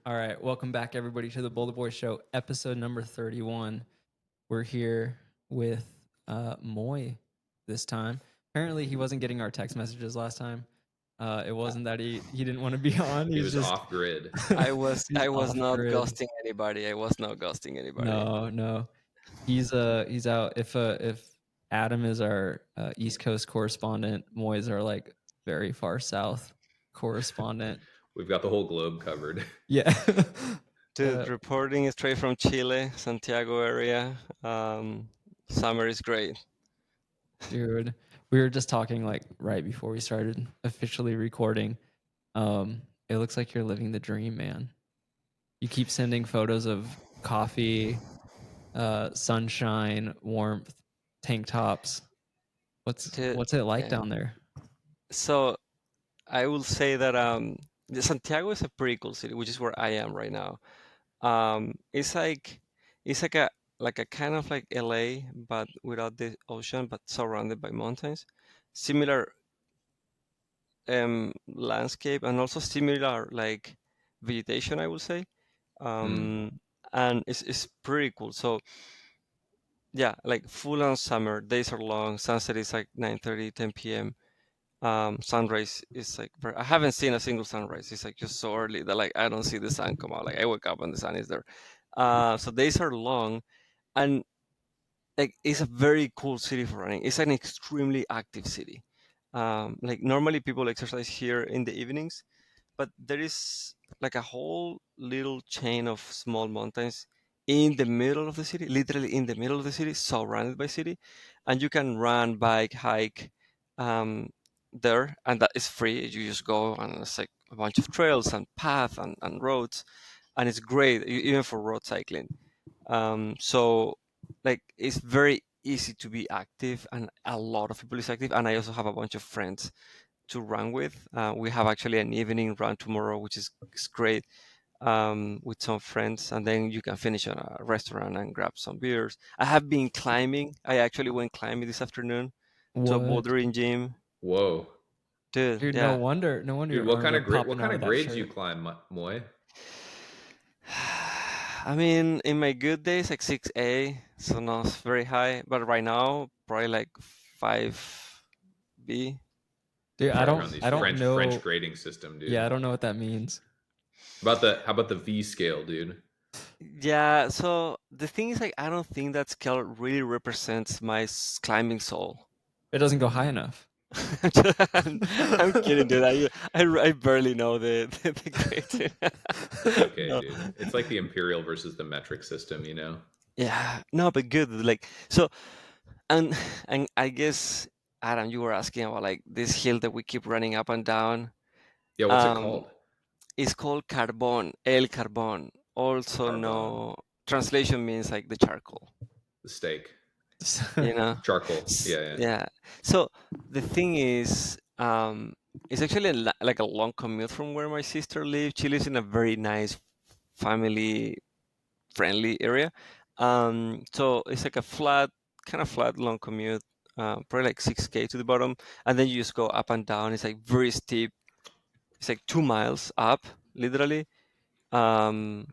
All right, welcome back everybody to the Boulder Boys Show, episode number 31. We're here with Moy this time. Apparently, he wasn't getting our text messages last time. It wasn't that he didn't want to be on. He He's was just off grid. I was he's I was off not grid. ghosting anybody. I was not ghosting anybody. No, he's out. If Adam is our East Coast correspondent, Moy is our like very far south correspondent. We've got the whole globe covered. Yeah. Dude, reporting straight from Chile, Santiago area. Summer is great. Dude, we were just talking like right before we started officially recording. It looks like you're living the dream, man. You keep sending photos of coffee, sunshine, warmth, tank tops. Dude, What's it like yeah. down there? So I will say that Santiago is a pretty cool city, which is where I am right now. It's like a kind of like LA, but without the ocean, but surrounded by mountains. Similar landscape and also similar like vegetation, I would say. And it's pretty cool. So yeah, like full on summer, days are long, sunset is like 9:30, 10 p.m. Sunrise is like I haven't seen a single sunrise. It's like just so early that like I don't see the sun come out. Like I wake up and the sun is there. So days are long, and like it's a very cool city for running. It's an extremely active city. Like normally people exercise here in the evenings, but there is like a whole little chain of small mountains in the middle of the city, literally in the middle of the city, surrounded by city, and you can run, bike, hike there, and that is free. You just go, and it's like a bunch of trails and paths and roads, and it's great even for road cycling. So like it's very easy to be active, and a lot of people is active, and I also have a bunch of friends to run with. We have actually an evening run tomorrow, which is great, with some friends, and then you can finish at a restaurant and grab some beers. I have been climbing. I actually went climbing this afternoon to a What? bouldering gym. Whoa, Dude, Dude, no yeah. wonder dude! your What arms kind are of grade? What popping kind out of of that grades you shirt. climb, Moy? I mean, in my good days, like 6A, so not very high, but right now, probably like 5B. Dude, You're on these I don't French know. grading system, dude. Yeah, I don't know what that means. How about the V scale, dude? Yeah, so the thing is, like, I don't think that scale really represents my climbing soul. It doesn't go high enough. I'm kidding, dude. I barely know the grades. Okay, No. dude. It's like the imperial versus the metric system, you know? Yeah, no, but good. Like, so, and and I guess Adam, you were asking about like this hill that we keep running up and down. Yeah. What's it Um, called? it's called Carbon, El Carbon. Also, Carbon. no translation means like the charcoal. The steak. You know. Charcoal. Yeah, yeah. Yeah. So the thing is, it's actually like a long commute from where my sister lives. She lives in a very nice, family friendly area. So it's like a kind of flat, long commute, probably like 6K to the bottom, and then you just go up and down. It's like very steep. It's like 2 miles up, literally. Um,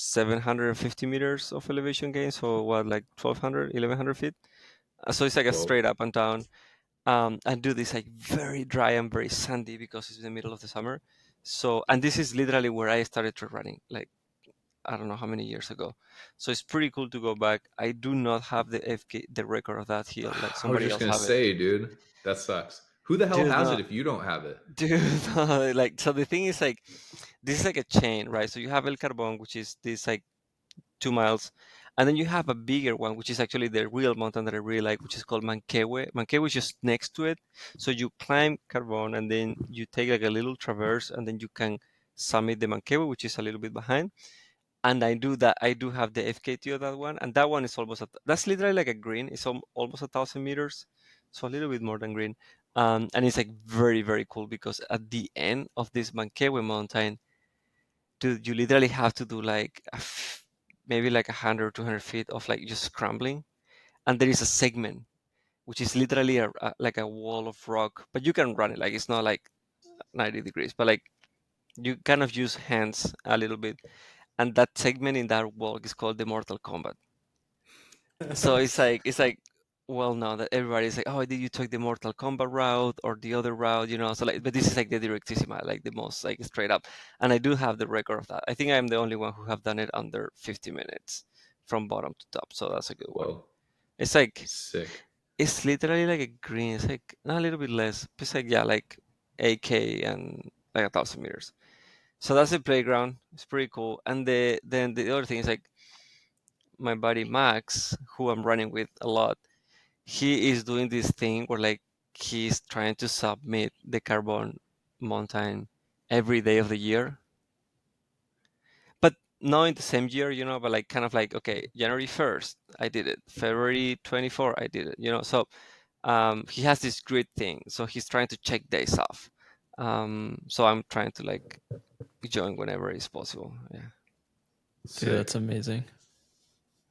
750 meters of elevation gain. So what, like 1,200, 1,100 feet? So it's like a Whoa. straight up and down. And do this like very dry and very sandy because it's in the middle of the summer. So, and this is literally where I started trail running, like I don't know how many years ago. So it's pretty cool to go back. I do not have the record of that hill. Like I was somebody just else gonna have it. say, dude, that sucks. Who the hell Dude, has no, it if you don't have it? dude, no, like so the thing is like this is like a chain, right? So you have El Carbon, which is this like 2 miles, and then you have a bigger one, which is actually the real mountain that I really like, which is called Manquehue. Manquehue is just next to it. So you climb Carbon, and then you take like a little traverse, and then you can summit the Manquehue, which is a little bit behind. And I do that. I do have the FKT of that one, and that one is almost that's literally like a green. It's almost 1,000 meters, so a little bit more than green. And it's like very very cool because at the end of this Manquehue mountain, dude, you literally have to do like maybe like 100 200 feet of like just scrambling, and there is a segment which is literally like a wall of rock, but you can run it like it's not like 90 degrees, but like You kind of use hands a little bit, and that segment in that walk is called the Mortal Kombat. So it's like well known that everybody's like, oh, did you take the Mortal Kombat route or the other route? So like, but this is like the directissima, like the most like straight up. And I do have the record of that. I think I'm the only one who have done it under 50 minutes from bottom to top. So that's a good one. Whoa, It's like sick. it's literally like a green. It's like not a little bit less. It's like yeah, like 8K and like 1,000 meters. So that's the playground. It's pretty cool. And then the other thing is like my buddy Max, who I'm running with a lot, he is doing this thing where like he's trying to submit the carbon mountain every day of the year, but not in the same year, but like kind of like, okay, January 1st I did it, February 24 I did it. So he has this grid thing, so he's trying to check days off. So I'm trying to like join whenever it's possible. Yeah. Dude, that's Sick. amazing.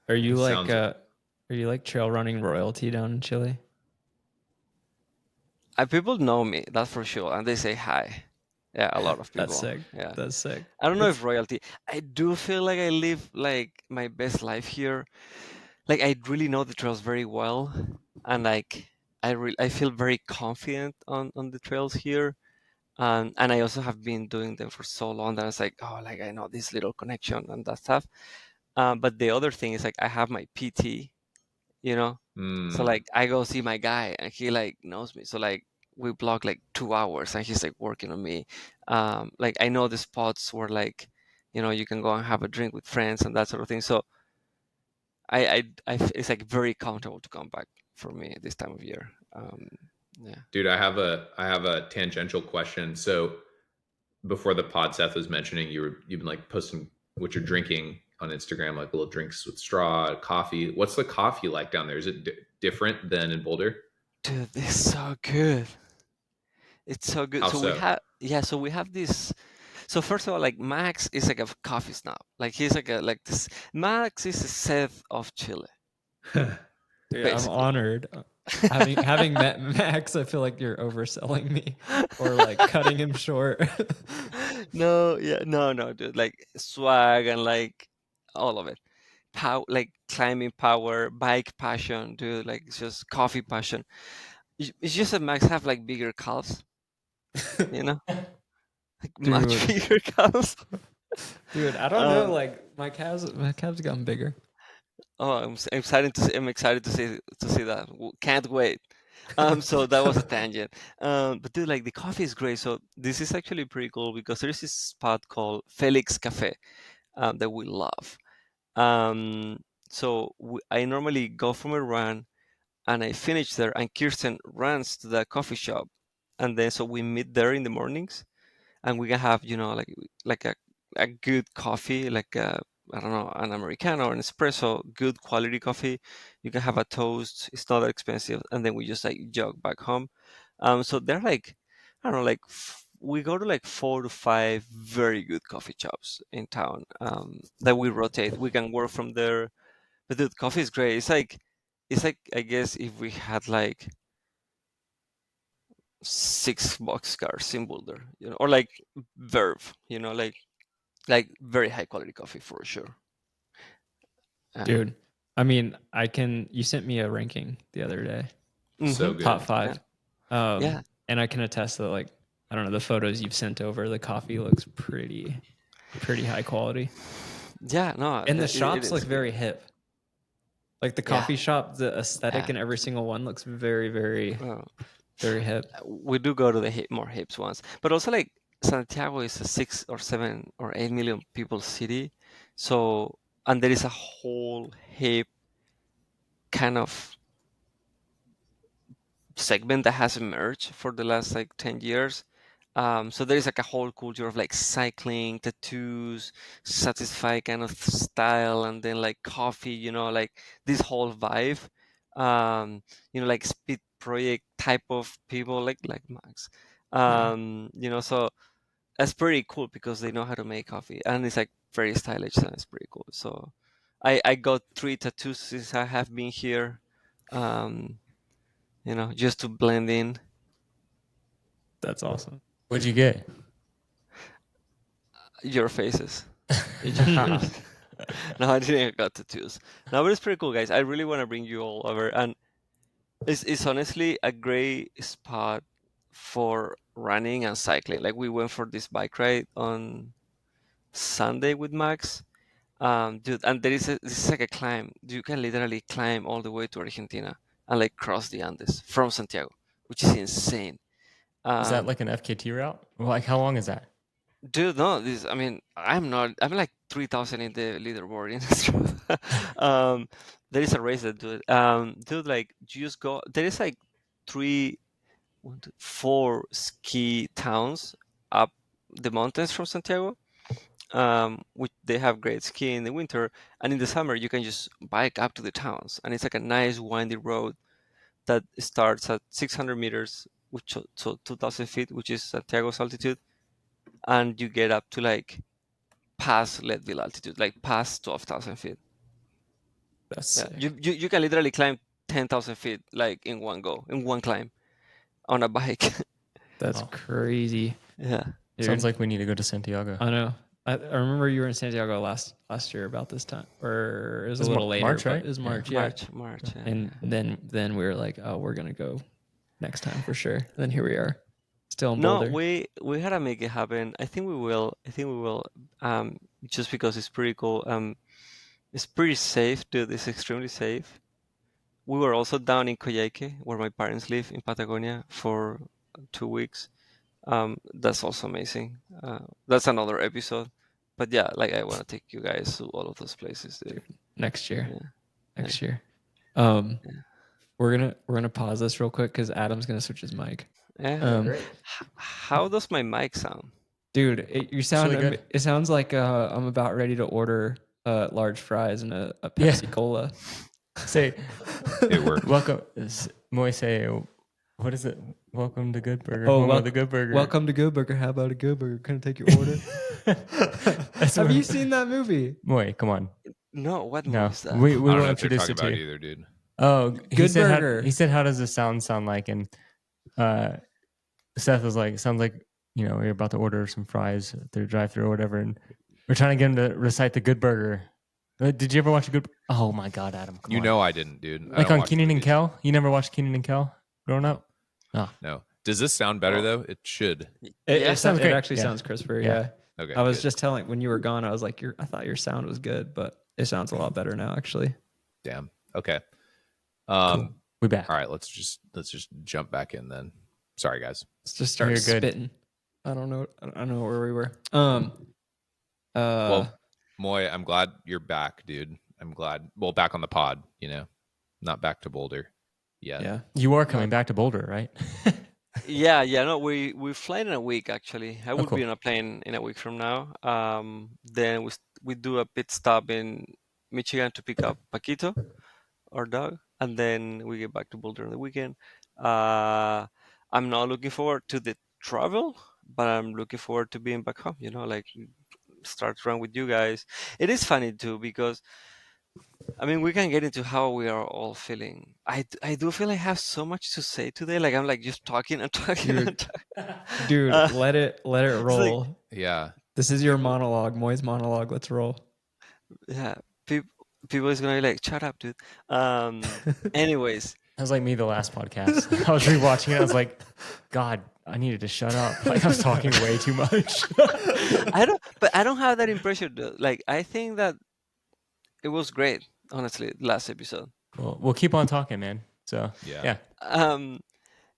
Are you Sounds are you like trail running royalty down in Chile? People know me, that's for sure, and they say hi. Yeah, a lot of That's people. sick. Yeah. That's sick. I don't know It's if royalty. I do feel like I live like my best life here. Like I really know the trails very well, and like I feel very confident on the trails here. And I also have been doing them for so long that it's like, oh, like I know this little connection and that stuff. But the other thing is like I have my PT, you know. So mm, like I go see my guy and he like knows me. So like we block like 2 hours and he's like working on me. Like I know the spots where like, you can go and have a drink with friends and that sort of thing. So it's like very comfortable to come back for me this time of year. Yeah. dude, I have a tangential question. So before the pod, Seth was mentioning you've been like posting what you're drinking on Instagram, like little drinks with straw, coffee. What's the coffee like down there? Is it different than in Boulder? Dude, it's so good. It's so good. How So we so? have yeah, so we have this. So first of all, like Max is like a coffee snob. Like he's like this. Max is the Seth of Chile, dude, I'm basically. honored. Having met Max, I feel like you're overselling me or like cutting him short. No, yeah, no, dude. Like swag and like all of it. Like climbing power, bike passion, dude. Like it's just coffee passion. It's just that Max have like bigger calves, you know, like much Dude, bigger calves. dude, I don't know. Um, Like my calves gotten bigger. oh, excited to see. I'm excited to see that. Can't wait. So that was a tangent. But dude, like the coffee is great. So this is actually pretty cool because there's this spot called Felix Cafe that we love. So I normally go from a run and I finish there, and Kirsten runs to the coffee shop, and then so we meet there in the mornings, and we can have like a good coffee, like I don't know, an americano or an espresso, good quality coffee. You can have a toast, it's not that expensive, and then we just like jog back home. So they're like, I don't know, like we go to like 4 to 5 very good coffee shops in town, that we rotate. We can work from there, but the coffee is great. It's like I guess if we had like 6 boxcars in Boulder, or like Verve, like very high quality coffee for sure. Dude, I mean, you sent me a ranking the other day, So top good. Yeah, five. yeah, And I can attest that like, I don't know, the photos you've sent over, the coffee looks pretty high quality. yeah. No, And the it shops look is good. very hip. Like the Yeah, coffee shop, the aesthetic yeah. in every single one looks very, very, Uh, very hip. we do go to the more hips ones, but also like Santiago is a 6 or 7 or 8 million people city, so and there is a whole hip kind of segment that has emerged for the last like 10 years. So there is like a whole culture of like cycling, tattoos, satisfied kind of style, and then like coffee, like this whole vibe. Like speed project type of people like Max. So that's pretty cool because they know how to make coffee and it's like very stylish and it's pretty cool. So I got 3 tattoos since I have been here. Um, just to blend in. That's awesome. What'd you get? Your faces. Each of yours. No, I didn't got tattoos. No, but it's pretty cool, guys. I really want to bring you all over, and it's honestly a great spot for running and cycling. Like we went for this bike ride on Sunday with Max, dude, and this is like a climb. You can literally climb all the way to Argentina and like cross the Andes from Santiago, which is insane. Is that Um, like an FKT route? Like, how long is that? Dude, no, this. I mean, I'm not. I'm like 3,000 in the leaderboard in Strava. There is a race that do it. Dude, like, you just go. There is like three, one, two, four ski towns up the mountains from Santiago. Which they have great skiing in the winter, and in the summer you can just bike up to the towns, and it's like a nice windy road that starts at 600 meters, which so 2,000 feet, which is Santiago's altitude, and you get up to like past Leadville altitude, like past 12,000 feet. That's Yeah, sick. you can literally climb 10,000 feet like in one go, in one climb on a bike. That's Wow. crazy. Yeah. Dude, Sounds like we need to go to Santiago. I know. I remember you were in Santiago last year about this time, or it was It was a little later. March, but right? It was Yeah. March, yeah. March. Yeah, And yeah. then we were like, oh, we're gonna go next time for sure. And then here we are, still in No, Boulder. we had to make it happen. I think we will. Just because it's pretty cool. It's pretty safe, dude. It's extremely safe. We were also down in Coyhaique, where my parents live in Patagonia, for 2 weeks. That's also amazing. That's another episode. But yeah, like I want to take you guys to all of those places, dude. Next year. Yeah. Next Yeah. year. Yeah. We're gonna pause this real quick because Adam's gonna switch his mic. Yeah. Great. How does my mic sound? Dude, you sound really good. it sounds like I'm about ready to order large fries and a Yeah. Pepsi Cola. Say, It worked. welcome, Moy. Say, what is it? Welcome to Good Burger. Oh, Home of the Good Burger. Welcome to Good Burger. How about a Good Burger? Can I take your order? That's Have what- you seen that movie? Moy, come on. No, what No, movie is that? we I don't will know what you're introduce talking it to about you. either, dude. Oh, he Good said Burger. he said, "How does this sound like?" And Seth was like, "It sounds like you're about to order some fries through drive-through or whatever." And we're trying to get him to recite the Good Burger. Did you ever watch a Good? Oh my God, Adam! Come You on. know I didn't, dude. I Like don't on watch Kenan and movies. Kel. You never watched Kenan and Kel growing up? Oh, No. Does this sound better Oh. though? It should. Yeah, sounds great. actually Yeah. sounds crisper. Yeah. Yeah. Okay. I was good. just telling when you were gone, I was like, I thought your sound was good, but it sounds a lot better now, actually. Damn. Okay. Cool. We back. All right. Let's just jump back in then. Sorry, guys. Let's just start You're good. spitting. I don't know where we were. Well, Moy, I'm glad you're back, dude. I'm glad. Well, back on the pod. Not back to Boulder. yeah. You are coming back to Boulder, right? Yeah. No, we fly in a week actually. I will cool. be on a plane in a week from now. Then we do a pit stop in Michigan to pick up Paquito, our dog, and then we get back to Boulder on the weekend. I'm not looking forward to the travel, but I'm looking forward to being back home. Like start run with you guys. It is funny too because I mean we can get into how we are all feeling. I do feel I have so much to say today. Like I'm like just talking and talking Dude. and talking. Dude, Uh, let it roll. Yeah. This is your monologue, Moy's monologue. Let's roll. Yeah, people is gonna be like, "Shut up, dude." Anyways, That was like me the last podcast. I was rewatching it. I was like, God, I needed to shut up. Like I was talking way too much. I don't have that impression though. Like I think that it was great, honestly, last episode. Well, we'll keep on talking, man. So Yeah.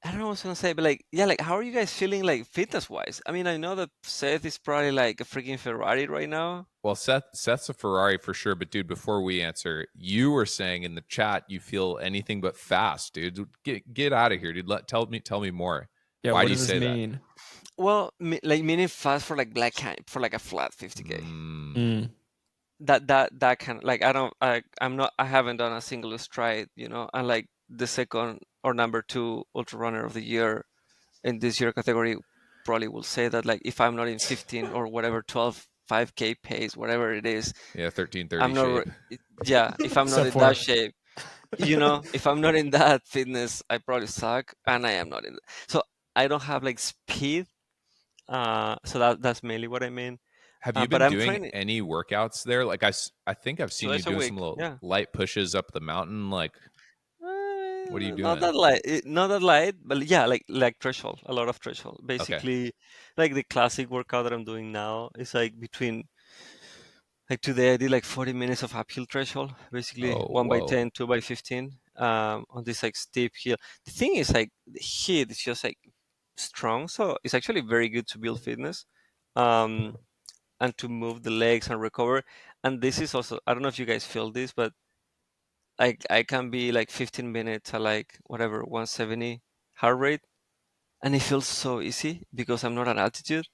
I don't know what I was gonna say, but like, yeah, like, how are you guys feeling, like, fitness wise? I mean, I know that Seth is probably like a freaking Ferrari right now. Well, Seth's a Ferrari for sure, but dude, before we answer, you were saying in the chat you feel anything but fast, dude. Get out of here, dude. Tell me more. Yeah, Why what do you does say this that? mean? Like meaning fast for like for like a flat 50K. That kind of like I haven't done a single stride, and like the second or number 2 ultra runner of the year in this year category probably will say that, like, if I'm not in 15 or whatever 12 5K pace, whatever it is, Yeah, 13:30 I'm not shape. yeah, if I'm not Sub in four. that shape, if I'm not in that fitness, I probably suck, and I am not in so I don't have like speed, so that's mainly what I mean. Have you but been I'm doing training any workouts there? Like I think I've 2 seen you days a doing some week. little Yeah. light pushes up the mountain. Like, what are you Not doing? that light, not that light, but yeah, like threshold, a lot of threshold. Okay. Basically, like the classic workout that I'm doing now is like between like today I did like 40 minutes of uphill threshold, basically Oh, 1 by whoa. 10, 2 by 15, on this like steep hill. The thing is like the heat is just like strong, so it's actually very good to build fitness, um, and to move the legs and recover. And this is also, I don't know if you guys feel this, but like I can be like 15 minutes at like whatever 170 heart rate, and it feels so easy because I'm not at altitude,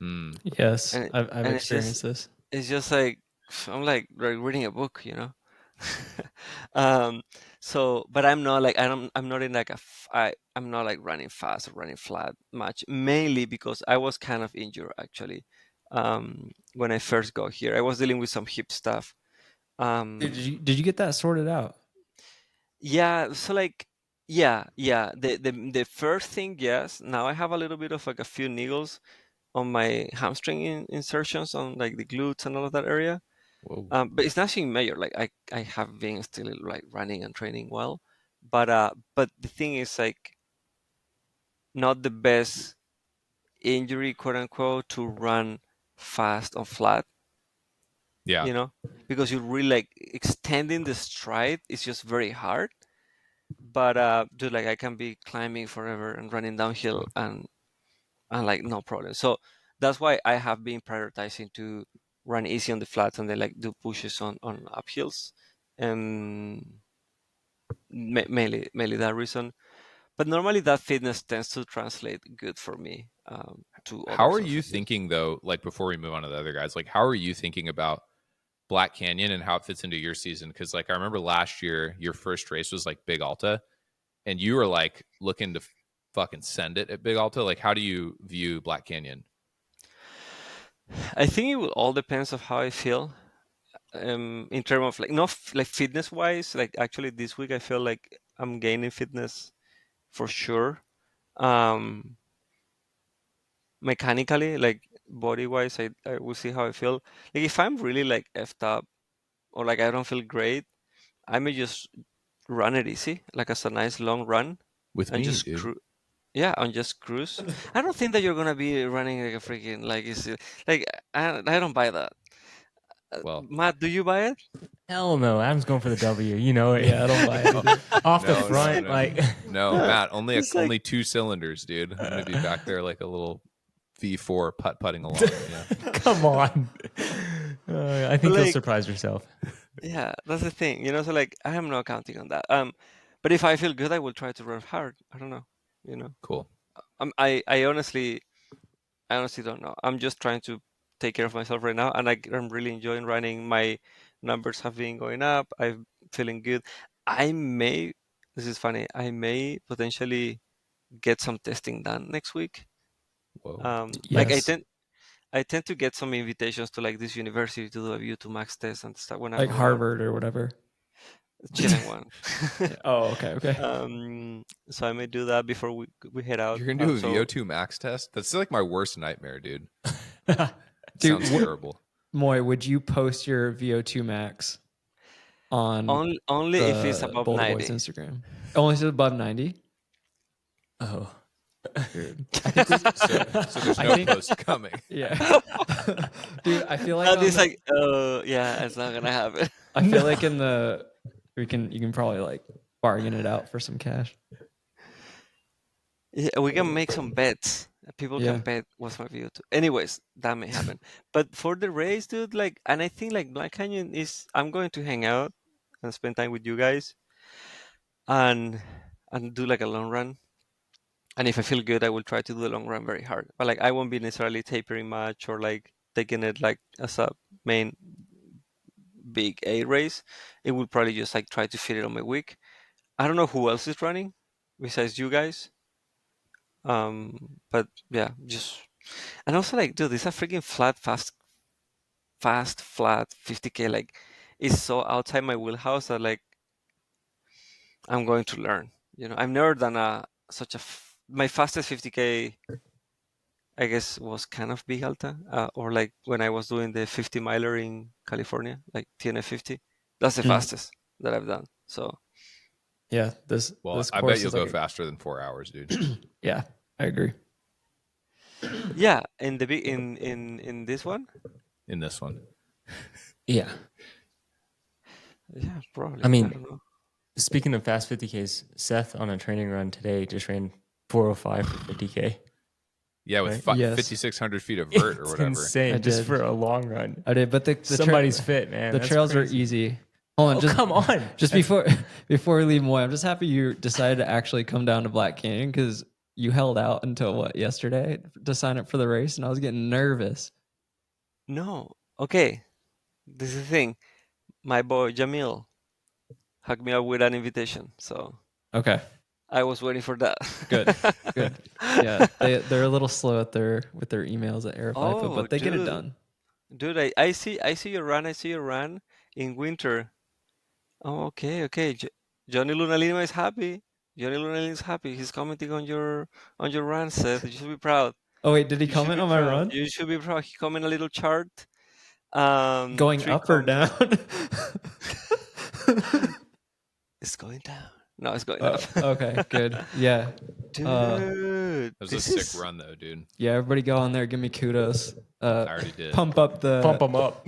Hmm. Yes, and it, I've and experienced this. it's just like I'm like reading a book, you know. um, so, but I'm not like I'm not in like I'm not like running fast or running flat much, mainly because I was kind of injured actually. When I first got here, I was dealing with some hip stuff. Did Um, you get that sorted out? Yeah, so like yeah. The first thing, yes. Now I have a little bit of like a few niggles on my hamstring insertions on like the glutes and all of that area. Whoa. But it's nothing major. Like I have been still like running and training well, but the thing is like not the best injury, quote unquote, to run fast on flat, Yeah. you know, because you're really like extending the stride is just very hard. But dude, like I can be climbing forever and running downhill and like no problem. So that's why I have been prioritizing to run easy on the flats and then like do pushes on uphills, and mainly that reason. But normally that fitness tends to translate good for me, to How other are you surfaces. thinking though, like before we move on to the other guys, like how are you thinking about Black Canyon and how it fits into your season? Because like I remember last year, your first race was like Big Alta, and you were like looking to fucking send it at Big Alta. Like, how do you view Black Canyon? I think it will all depends of how I feel. In terms of like not like fitness wise, like actually this week I feel like I'm gaining fitness for sure. Um, Mechanically, like body wise, I will see how I feel. Like if I'm really like effed up or like I don't feel great, I may just run it easy, like as a nice long run, With and me, just dude. yeah, and just cruise. I don't think that you're gonna be running like a freaking like it's like I don't buy that. Well, Matt, do you buy it? Hell no, Adam's going for the W. You know it. Yeah, I don't buy it oh, either. Off the no, no, front, no, like no, Matt. Only It's like only 2 cylinders, dude. I'm gonna be back there like a little V4 putting along. Yeah. come on. I but think you'll like surprise yourself. yeah, that's the thing, you know. So like I am not counting on that. But if I feel good, I will try to run hard. I don't know, you know. Cool. I honestly don't know. I'm just trying to take care of myself right now, and I'm really enjoying running. My numbers have been going up. I'm feeling good. I may, this is funny, I may potentially get some testing done next week. Whoa. Like Yes, I tend to get some invitations to like this university to do a VO2 max test and stuff when I'm like around. Harvard or whatever. Chilling one. Yeah. Oh, okay, okay. So I may do that before we head out. You're gonna do a So VO2 max test? That's like my worst nightmare, dude. It Dude, sounds terrible. Moy, would you post your VO2 max on only if it's the above Boulder Boys 90. Instagram? Only if it's above 90? Oh. Dude, I think we. So there's I no think, post coming. yeah. Dude, I feel like That on is the. like, yeah, it's not gonna happen. I feel No. like in the. You can probably like bargain it out for some cash. Yeah, we can make some bets. People can Yeah. bet what's my view too. Anyways, that may happen. But for the race, dude, like, and I think like Black Canyon is. I'm going to hang out and spend time with you guys, and do like a long run. And if I feel good, I will try to do the long run very hard. But like, I won't be necessarily tapering much or like taking it like as a main big A race. It will probably just like try to fit it on my week. I don't know who else is running besides you guys. But yeah, just and also like, dude, it's a freaking flat 50K. Like, it's so outside my wheelhouse that like I'm going to learn. You know, I've never done a such a my fastest 50K I guess was kind of big alta, or like when I was doing the 50 miler in California, like TNF 50. That's the fastest that I've done. So Yeah, this Well, this I course bet you'll is go like faster than 4 hours, dude. yeah, I agree. yeah, in the big in this one, In this one. Yeah. yeah, probably. I I mean, don't know. speaking of fast 50Ks, Seth on a training run today just ran 4:05 for 50K. Yeah, with Right? Yes. 5,600 feet of vert or It's whatever. insane I just did. for a long run. I did, but the Somebody's fit, man. The That's trails are crazy. easy. Hold on, Oh, just come on. Just before we leave Moy, I'm just happy you decided to actually come down to Black Canyon because you held out until what, yesterday to sign up for the race, and I was getting nervous. No, okay. This is the thing. My boy Jamil hooked me up with an invitation, so Okay, I was waiting for that. good, good. Yeah, they're a little slow at with their emails at Air FIFO, Oh, but they get it dude, done. dude, I see your run. I see your run in winter. Oh, okay, okay. Johnny Lunalima is happy. Johnny Lunalima is happy. He's commenting on your run, Seth. You should be proud. Oh wait, did he You should comment be on my proud. run? You should be proud. He commented a little chart. Going Three up or down? It's going down. No, it's going up. Okay, good. Yeah. Dude, That was a this sick is run, though, dude. Yeah, everybody go on there, give me kudos. I already did. Pump up Pump them up.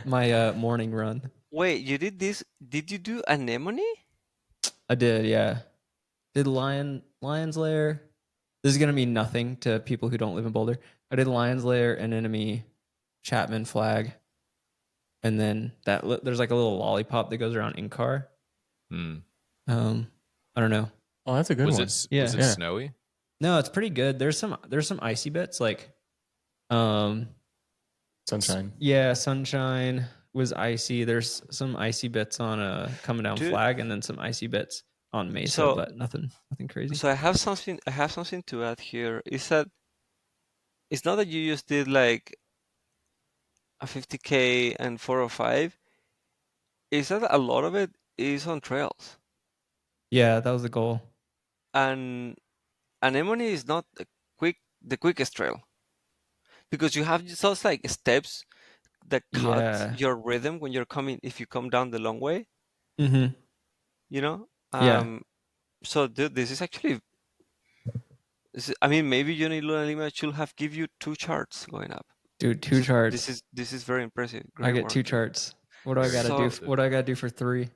my morning run. Wait, you did this? Did you do anemone? I did, yeah. Did Lion's Lair. This is gonna mean nothing to people who don't live in Boulder. I did Lion's Lair, Anemone, Chapman Flag, and then there's like a little lollipop that goes around in car. Hmm. I don't know. Oh, that's a good Was one. it Yeah. was it Yeah. snowy? No, it's pretty good. There's some icy bits like Sunshine. yeah, Sunshine was icy. There's some icy bits on coming down Dude. Flag, and then some icy bits on Mesa, So- but nothing crazy. So I have something to add here. Is that it's not that you just did like a 50K and 405. Is that a lot of it is on trails, Yeah, that was the goal. and anemone is not the quickest trail because you have just those like steps that cut Yeah. your rhythm when you're coming if you come down the long way, Mm-hmm. you know. Yeah. So dude, this is actually. I mean, maybe Johnny Luna Lima should have give you 2 charts going up. Dude, 2 charts. This is very impressive. I Great get work, 2 dude. charts. What do I Very gotta do? impressive. What do I gotta do for 3?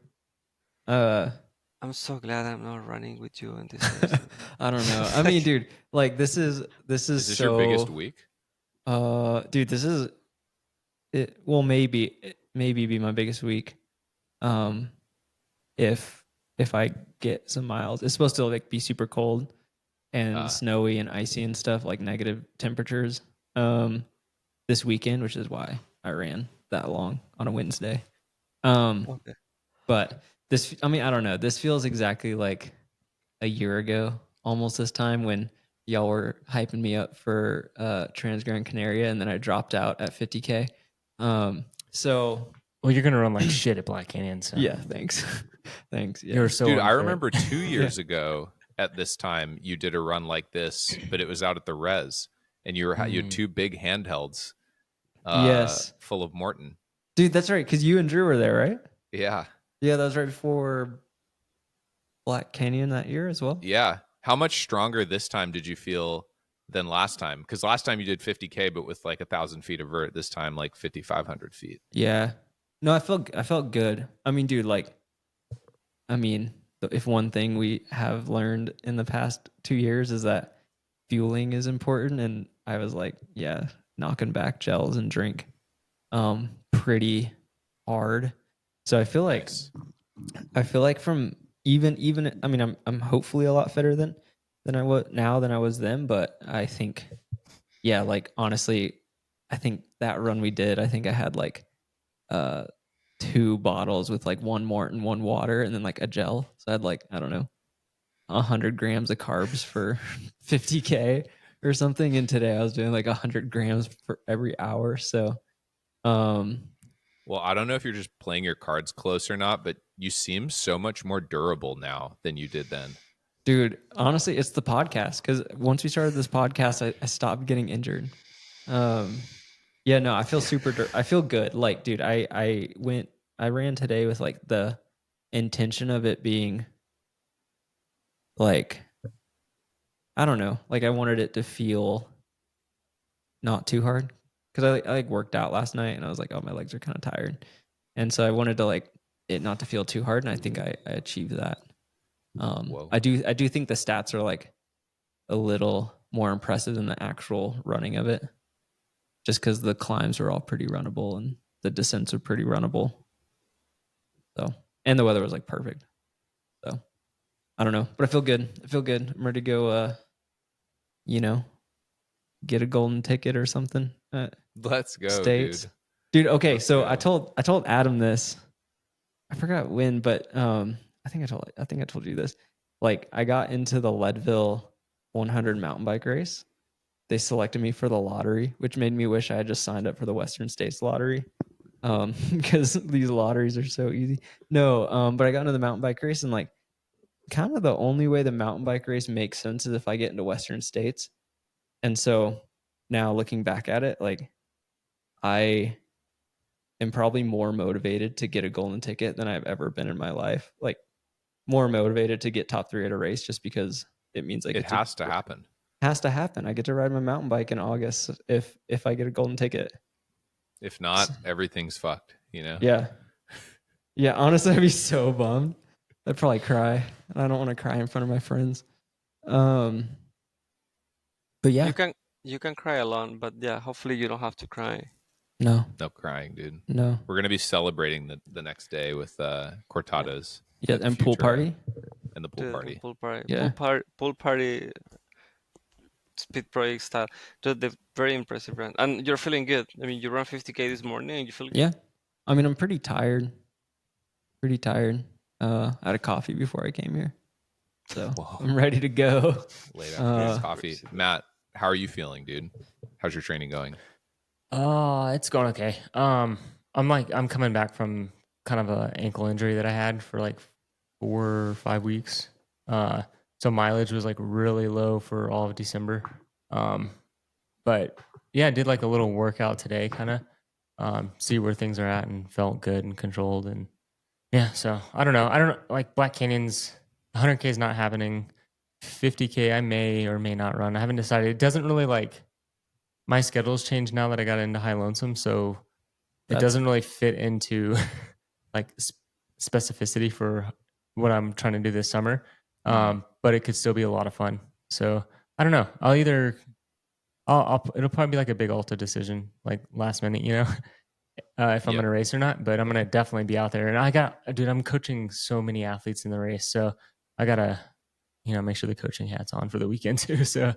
I'm so glad I'm not running with you in this race. Man. I don't know. I mean, dude, like this is Is this so your biggest week? dude, this is it will maybe be my biggest week. If I get some miles. It's supposed to like be super cold and snowy and icy and stuff, like negative temperatures this weekend, which is why I ran that long on a Wednesday. Okay. But this, I mean, I don't know. This feels exactly like a year ago, almost this time when y'all were hyping me up for Transgran Canaria, and then I dropped out at 50K. So Well, you're gonna run like shit at Black Canyon. So yeah, thanks, thanks. Yeah. you're so Dude, I unfit. remember 2 years ago at this time you did a run like this, but it was out at the res, and you had 2 big handhelds, Yes. full of Morton. Dude, that's right. Because you and Drew were there, right? Yeah, Yeah, that was right before Black Canyon that year as well. yeah. How much stronger this time did you feel than last time? Because last time you did 50K, but with like 1,000 feet of vert. This time, like 5,500 feet. Yeah. No, I felt good. I mean, dude, like, if one thing we have learned in the past 2 years is that fueling is important, and I was like, yeah, knocking back gels and drink, pretty hard. So I feel like, Nice. from even, I mean, I'm hopefully a lot fitter than I was then, but I think, yeah, like honestly, I think that run we did, I think I had like 2 bottles with like 1 Morton, 1 water, and then like a gel. So I had like, I don't know, 100 grams of carbs for 50K or something. And today I was doing like 100 grams for every hour. So, Well, I don't know if you're just playing your cards close or not, but you seem so much more durable now than you did then. Dude, honestly, it's the podcast because once we started this podcast, I stopped getting injured. Yeah, no, I feel I feel good. Like, dude, I ran today with like the intention of it being like, I don't know, like I wanted it to feel not too hard because I like worked out last night and I was like, oh, my legs are kind of tired, and so I wanted to like it not to feel too hard, and I think I achieved that. Whoa. I do think the stats are like a little more impressive than the actual running of it, just because the climbs are all pretty runnable and the descents are pretty runnable. So, and the weather was like perfect. So, I don't know, but I feel good. I feel good. I'm ready to go. You know, get a golden ticket or something. Let's go, States, dude. Okay, Let's so go. I told Adam this. I forgot when, but I think I told you this. Like, I got into the Leadville 100 mountain bike race. They selected me for the lottery, which made me wish I had just signed up for the Western States lottery. Because these lotteries are so easy. No, but I got into the mountain bike race, and like kind of the only way the mountain bike race makes sense is if I get into Western States. And so now looking back at it, like I am probably more motivated to get a golden ticket than I've ever been in my life. Like more motivated to get top 3 at a race just because it means like it has to happen. Has to happen. I get to ride my mountain bike in August if I get a golden ticket. If not, everything's fucked, you know? Yeah. Yeah, honestly, I'd be so bummed. I'd probably cry. I don't want to cry in front of my friends. But yeah. You can cry alone, but yeah, hopefully you don't have to cry. No crying, dude. No. We're gonna be celebrating the next day with cortadas. Yeah, and pool party. And the pool party. Pool party. Yeah. Pool party. Speed project style. Dude, they're very impressive brand. And you're feeling good. I mean, you ran 50K this morning and you feel good. Yeah. I mean, I'm pretty tired. I had a coffee before I came here. So I'm ready to go. Late afternoon coffee. Matt, how are you feeling, dude? How's your training going? It's going okay. I'm coming back from kind of an ankle injury that I had for like 4 or 5 weeks. So mileage was like really low for all of December. But yeah, I did like a little workout today, kind of see where things are at, and felt good and controlled. And yeah, so I don't know. Like Black Canyon's 100K is not happening. 50K I may or may not run. I haven't decided. It doesn't really like, my schedule's changed now that I got into High Lonesome, so it doesn't really fit into like specificity for what I'm trying to do this summer. But it could still be a lot of fun. So I don't know. It'll probably be like a big Alta decision, like last minute, you know, if I'm going to race or not. But I'm going to definitely be out there. And I'm coaching so many athletes in the race, so I gotta, make sure the coaching hat's on for the weekend too. So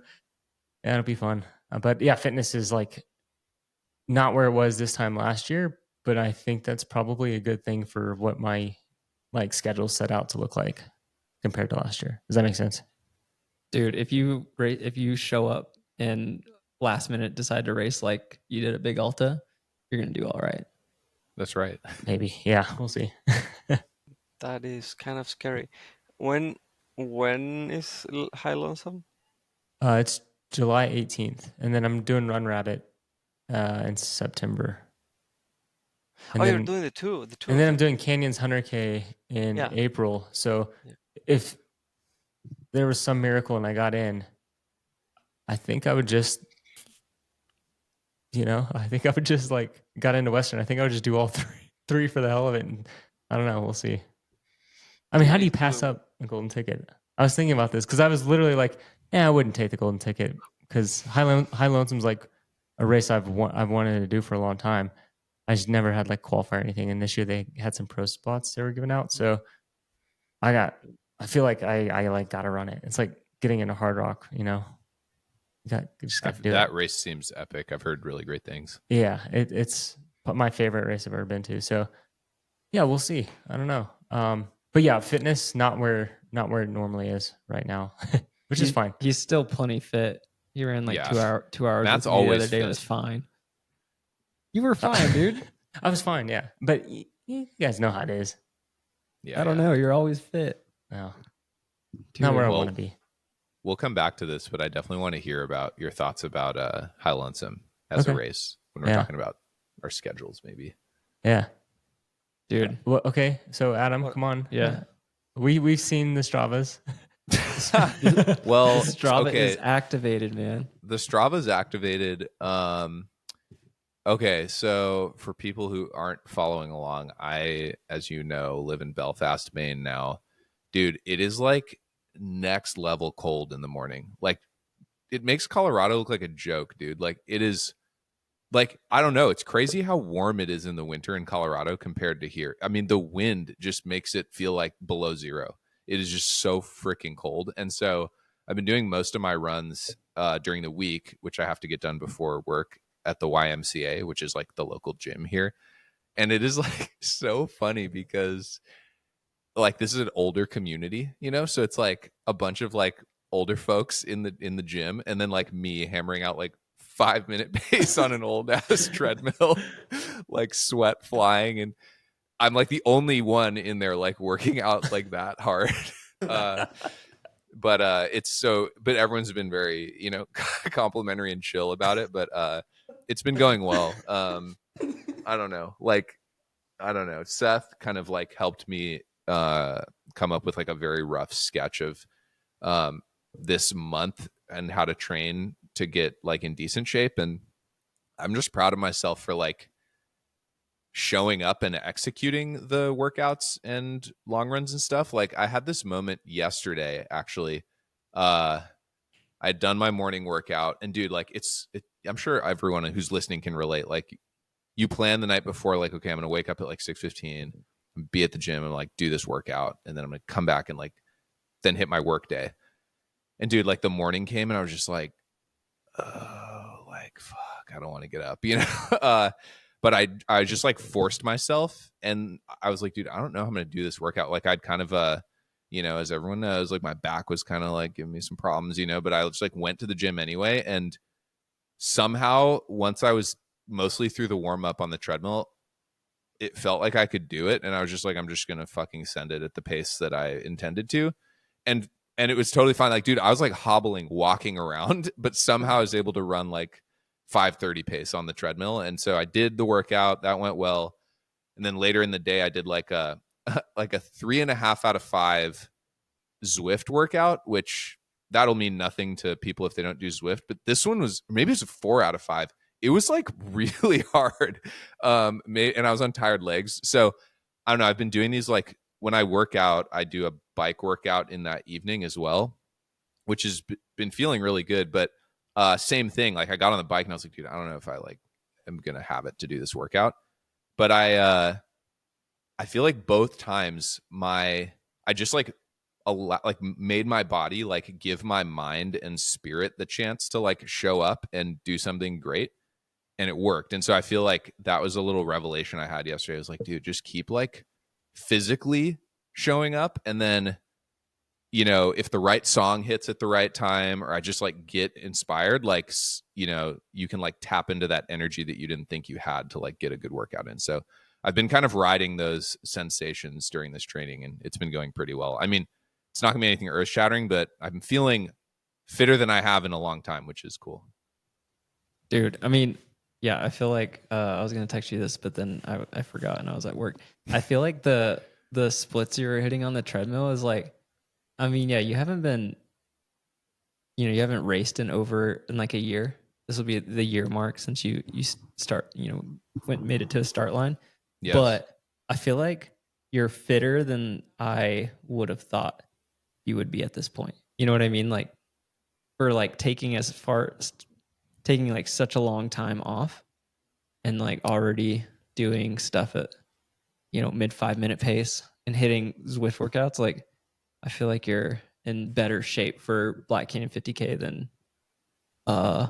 yeah, it'll be fun. But yeah, fitness is like not where it was this time last year, but I think that's probably a good thing for what my like schedule set out to look like compared to last year. Does that make sense? Dude, if you show up and last minute decide to race like you did at Big Alta, you're going to do all right. That's right. Maybe. Yeah, we'll see. That is kind of scary. When is High Lonesome? It's July 18th, and then I'm doing Run Rabbit in September. And you're doing the two. And then I'm doing Canyons 100K in April. So if there was some miracle and I got in, I think I would just, like got into Western. I think I would just do all three for the hell of it. And I don't know. We'll see. I mean, how do you pass up a golden ticket? I was thinking about this because I was literally like, I wouldn't take the golden ticket because High Lonesome's like a race I've wanted to do for a long time. I just never had like qualify or anything. And this year they had some pro spots they were giving out. So I feel like I like got to run it. It's like getting into Hard Rock, you just got to do that it. race seems epic. I've heard really great things. Yeah, it's my favorite race I've ever been to. So yeah, we'll see. I don't know. But yeah, fitness not where it normally is right now, which is fine. He's still plenty fit. He ran like 2 hours. That's with me always the other day. fit. Was fine. You were fine, dude. I was fine, yeah. But you guys know how it is. Yeah, I don't know. You're always fit. No. not where I well, want to be. We'll come back to this, but I definitely want to hear about your thoughts about High Lonesome as a Okay. race when we're Yeah. talking about our schedules, maybe. Yeah. Dude. Well, okay. So Adam, What- come on. Yeah. We've seen the Stravas. Well, Strava okay. is activated, man. The Strava's activated. Okay, so for people who aren't following along, I, as you know, live in Belfast, Maine now. Dude, it is like next level cold in the morning. Like, it makes Colorado look like a joke, dude. Like, it is, like, I don't know. It's crazy how warm it is in the winter in Colorado compared to here. I mean, the wind just makes it feel like below zero. It is just so freaking cold. And so I've been doing most of my runs during the week, which I have to get done before work at the YMCA, which is like the local gym here. And it is like so funny because like this is an older community, you know? So it's like a bunch of like older folks in the gym, and then like me hammering out like 5-minute pace on an old ass treadmill, like sweat flying, and I'm like the only one in there like working out like that hard. But everyone's been very, you know, complimentary and chill about it, but it's been going well. I don't know, Seth kind of like helped me come up with like a very rough sketch of this month and how to train to get like in decent shape, and I'm just proud of myself for like showing up and executing the workouts and long runs and stuff. Like I had this moment yesterday actually. I'd done my morning workout, and dude, like I'm sure everyone who's listening can relate. Like you plan the night before, like, okay, I'm gonna wake up at like 6:15, be at the gym and like do this workout, and then I'm gonna come back and like then hit my work day. And dude, like the morning came and I was just like, oh, like fuck, I don't want to get up, you know. But I just like forced myself, and I was like, dude, I don't know how I'm gonna do this workout. Like I'd kind of you know, as everyone knows, like my back was kind of like giving me some problems, you know, but I just like went to the gym anyway. And somehow once I was mostly through the warm up on the treadmill, it felt like I could do it. And I was just like, I'm just going to fucking send it at the pace that I intended to. And it was totally fine. Like, dude, I was like hobbling, walking around, but somehow I was able to run like 5:30 pace on the treadmill. And so I did the workout. That went well. And then later in the day, I did like a 3.5 out of 5 Zwift workout, which that'll mean nothing to people if they don't do Zwift. But this one was, maybe it's a 4 out of 5. It was like really hard. And I was on tired legs. So I don't know. I've been doing these, like when I work out, I do a bike workout in that evening as well, which has been feeling really good. But same thing. Like I got on the bike and I was like, dude, I don't know if I like am going to have it to do this workout. But I feel like both times I just like made my body like give my mind and spirit the chance to like show up and do something great, and it worked. And so I feel like that was a little revelation I had yesterday. I was like, dude, just keep like physically showing up, and then, you know, if the right song hits at the right time, or I just like get inspired, like, you know, you can like tap into that energy that you didn't think you had to like get a good workout in. So I've been kind of riding those sensations during this training, and it's been going pretty well. I mean, it's not gonna be anything earth shattering, but I'm feeling fitter than I have in a long time, which is cool. Dude, I mean, yeah, I feel like I was gonna text you this, but then I forgot and I was at work. I feel like the splits you were hitting on the treadmill is like, I mean, yeah, you haven't raced in like a year. This will be the year mark since you start, you know, made it to a start line. Yes. But I feel like you're fitter than I would have thought you would be at this point. You know what I mean? Like for like taking like such a long time off and like already doing stuff at, you know, mid 5-minute pace and hitting Zwift workouts. Like I feel like you're in better shape for Black Canyon 50K than I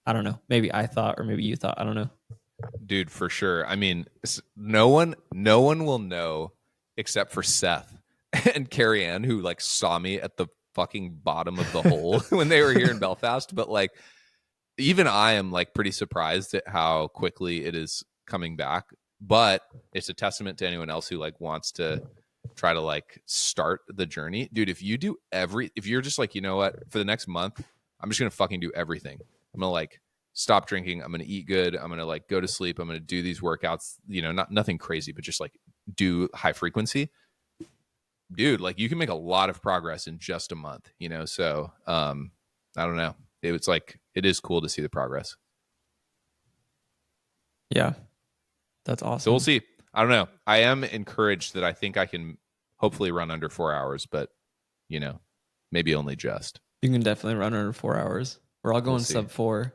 don't know. Maybe I thought, or maybe you thought. I don't know. Dude, for sure. I mean, no one will know except for Seth and Carrie Ann, who like saw me at the fucking bottom of the hole when they were here in Belfast. But like, even I am like pretty surprised at how quickly it is coming back. But it's a testament to anyone else who like wants to try to like start the journey. Dude, if you're just like, you know what, for the next month, I'm just going to fucking do everything. I'm going to like stop drinking. I'm going to eat good. I'm going to like go to sleep. I'm going to do these workouts, you know, nothing crazy, but just like do high frequency. Dude, like you can make a lot of progress in just a month, you know? So, I don't know. It's like, it is cool to see the progress. Yeah. That's awesome. So we'll see. I don't know. I am encouraged that I think I can hopefully run under 4 hours, but you know, maybe only just. You can definitely run under 4 hours. We're all going see. sub 4.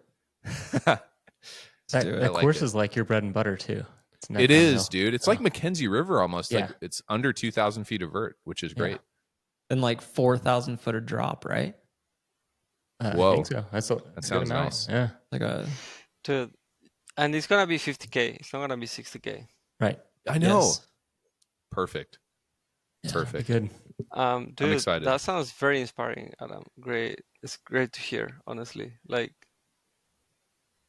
That course is like your bread and butter too. It is, dude. It's like Mackenzie River almost. Yeah. Like it's under 2,000 feet of vert, which is great. And like 4,000 foot of drop, right? Whoa. I think so. That sounds nice. Yeah. Like a Dude, and it's gonna be 50K. It's not gonna be 60K. Right. I know. Yes. Perfect. Yeah, Perfect. Good. Dude, I'm excited. that sounds very inspiring, Adam. Great. It's great to hear, honestly. Like,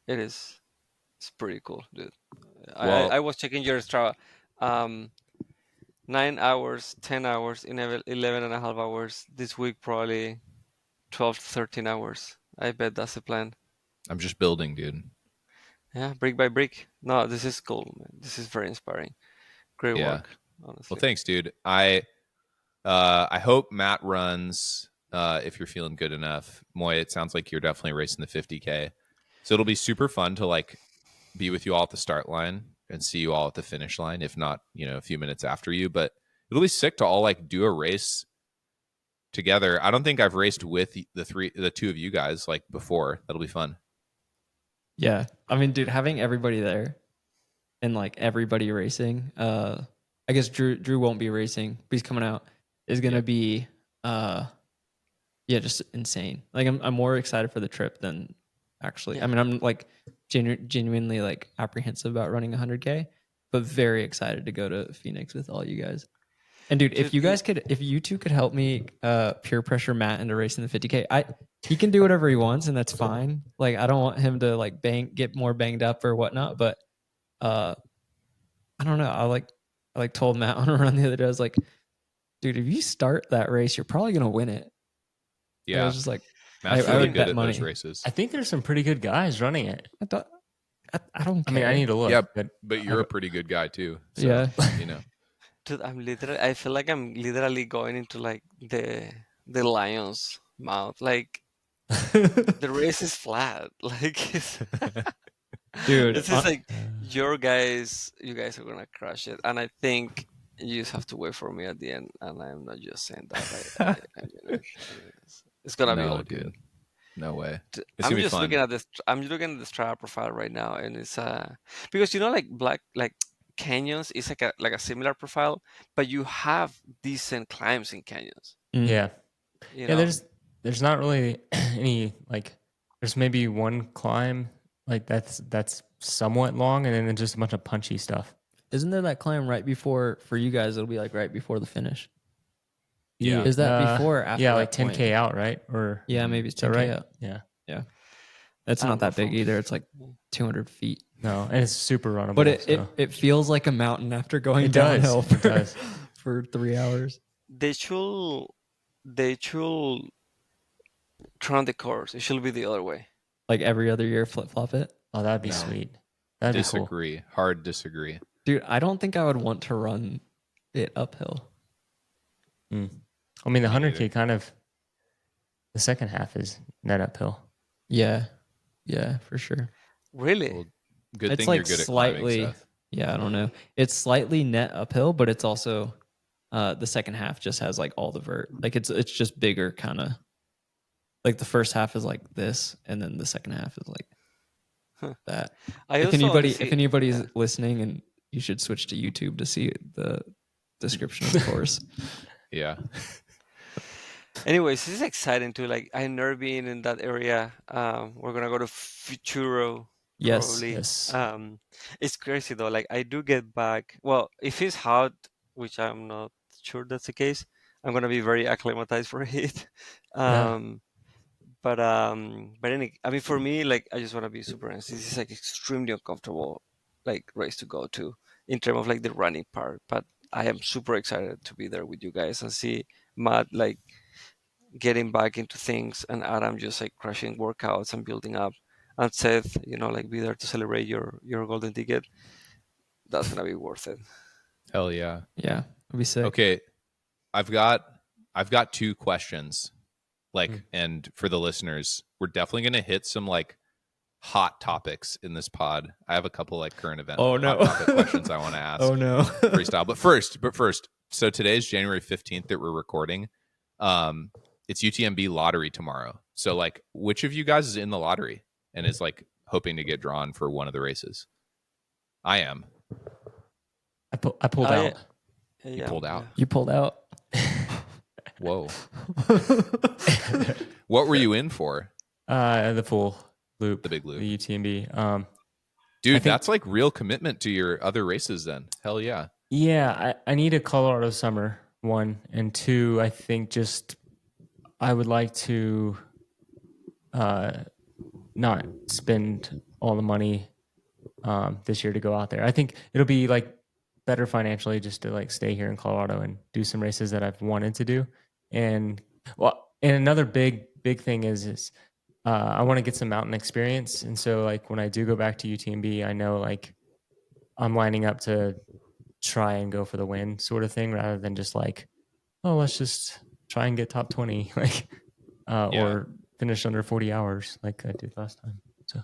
it is. It's pretty cool, dude. Well- I was checking your Strava. 9 hours, 10 hours, 11 and a half hours. This week, probably 12 to 13 hours. I bet that's the plan. I'm just building, dude. Yeah, brick by brick. No, this is cool, man. This is very inspiring. Great Yeah. work, honestly. Well, thanks, dude. I hope Matt runs if you're feeling good enough. Moy, it sounds like you're definitely racing the 50K. So it'll be super fun to like be with you all at the start line and see you all at the finish line, if not, you know, a few minutes after you. But it'll be sick to all like do a race together. I don't think I've raced with the two of you guys like before. That'll be fun. Yeah. I mean, dude, having everybody there and like everybody racing, I guess Drew won't be racing, but he's coming out, is going to be just insane. Like I'm more excited for the trip than actually. I mean, I'm like genuinely like apprehensive about running 100K, but very excited to go to Phoenix with all you guys. And dude, if you two could help me peer pressure Matt into racing the 50K, he can do whatever he wants and that's fine. Like I don't want him to like get more banged up or whatnot, but I don't know. I told Matt on a run the other day, I was like, dude, if you start that race, you're probably gonna win it. Yeah. And I was just like, Matt's I really would good bet at money. those races. I think there's some pretty good guys running it. I don't care. I mean, I need to look. Yeah, but you're a pretty good guy too. So, Yeah. you know. Dude, I feel like I'm literally going into like the lion's mouth. Like the race is flat. Like Dude, it's just like you guys are gonna crush it. And I think you just have to wait for me at the end. And I'm not just saying that. It's gonna be No, all dude. good. No way. It's I'm gonna be just fun. looking at this. I'm just looking at the Strava profile right now, and it's because you know, like canyons is like a similar profile, but you have decent climbs in canyons. yeah. You Yeah, know? there's not really any like there's maybe one climb like that's somewhat long and then there's just a bunch of punchy stuff. isn't there that climb right before for you guys? It'll be like right before the finish. Yeah. Is that before or after? Yeah, that like 10K point? out, right? Or Yeah, maybe it's is that 10K right? out. Yeah. It's I not don't know that big from- either. It's like 200 feet. No, and it's super runnable. But so. it feels like a mountain after going It does. downhill It does. for 3 hours. They should turn the course. It should be the other way. Like every other year, flip flop it. Oh, that'd be No. sweet. That'd be cool. Disagree. Hard disagree. Dude, I don't think I would want to run it uphill. I mean, the Me 100K kind of the second half is net uphill. Yeah. Yeah, for sure. Really? Well, good It's thing like you're good at slightly, climbing, Seth. yeah, I don't know. It's slightly net uphill, but it's also the second half just has like all the vert. Like it's just bigger kind of. Like the first half is like this, and then the second half is like that. If anybody's listening, and you should switch to YouTube to see the description of the course. Yeah. Anyways, this is exciting too. Like I've never been in that area. We're gonna go to Futuro. Yes. Probably. Yes. It's crazy though. Like I do get back. Well, if it's hot, which I'm not sure that's the case, I'm gonna be very acclimatized for it. Yeah. But I mean, for me, like I just want to be super honest. This is like extremely uncomfortable, like race to go to in terms of like the running part. But I am super excited to be there with you guys and see Matt like getting back into things, and Adam just like crushing workouts and building up, and Seth, like be there to celebrate your golden ticket. That's gonna be worth it. Hell yeah. Yeah, it'll be sick. Okay, I've got 2 questions. And for the listeners, we're definitely going to hit some like hot topics in this pod. I have a couple like current event Oh, no. hot topic questions I want to ask. Oh no. Freestyle. But first, so today's January 15th that we're recording. It's UTMB lottery tomorrow. So like, which of you guys is in the lottery and is like hoping to get drawn for one of the races? I am. I pulled out. You pulled out. You pulled out. Whoa. What were you in for? The full loop, The big loop, the UTMB. Dude, that's like real commitment to your other races then. Hell yeah. Yeah, I need a Colorado summer, 1, and 2, I think just I would like to not spend all the money this year to go out there. I think it'll be like better financially just to like stay here in Colorado and do some races that I've wanted to do. And another big thing is I want to get some mountain experience. And so like when I do go back to UTMB, I know like I'm lining up to try and go for the win sort of thing, rather than just like, oh, let's just try and get top 20, like, or finish under 40 hours like I did last time. So,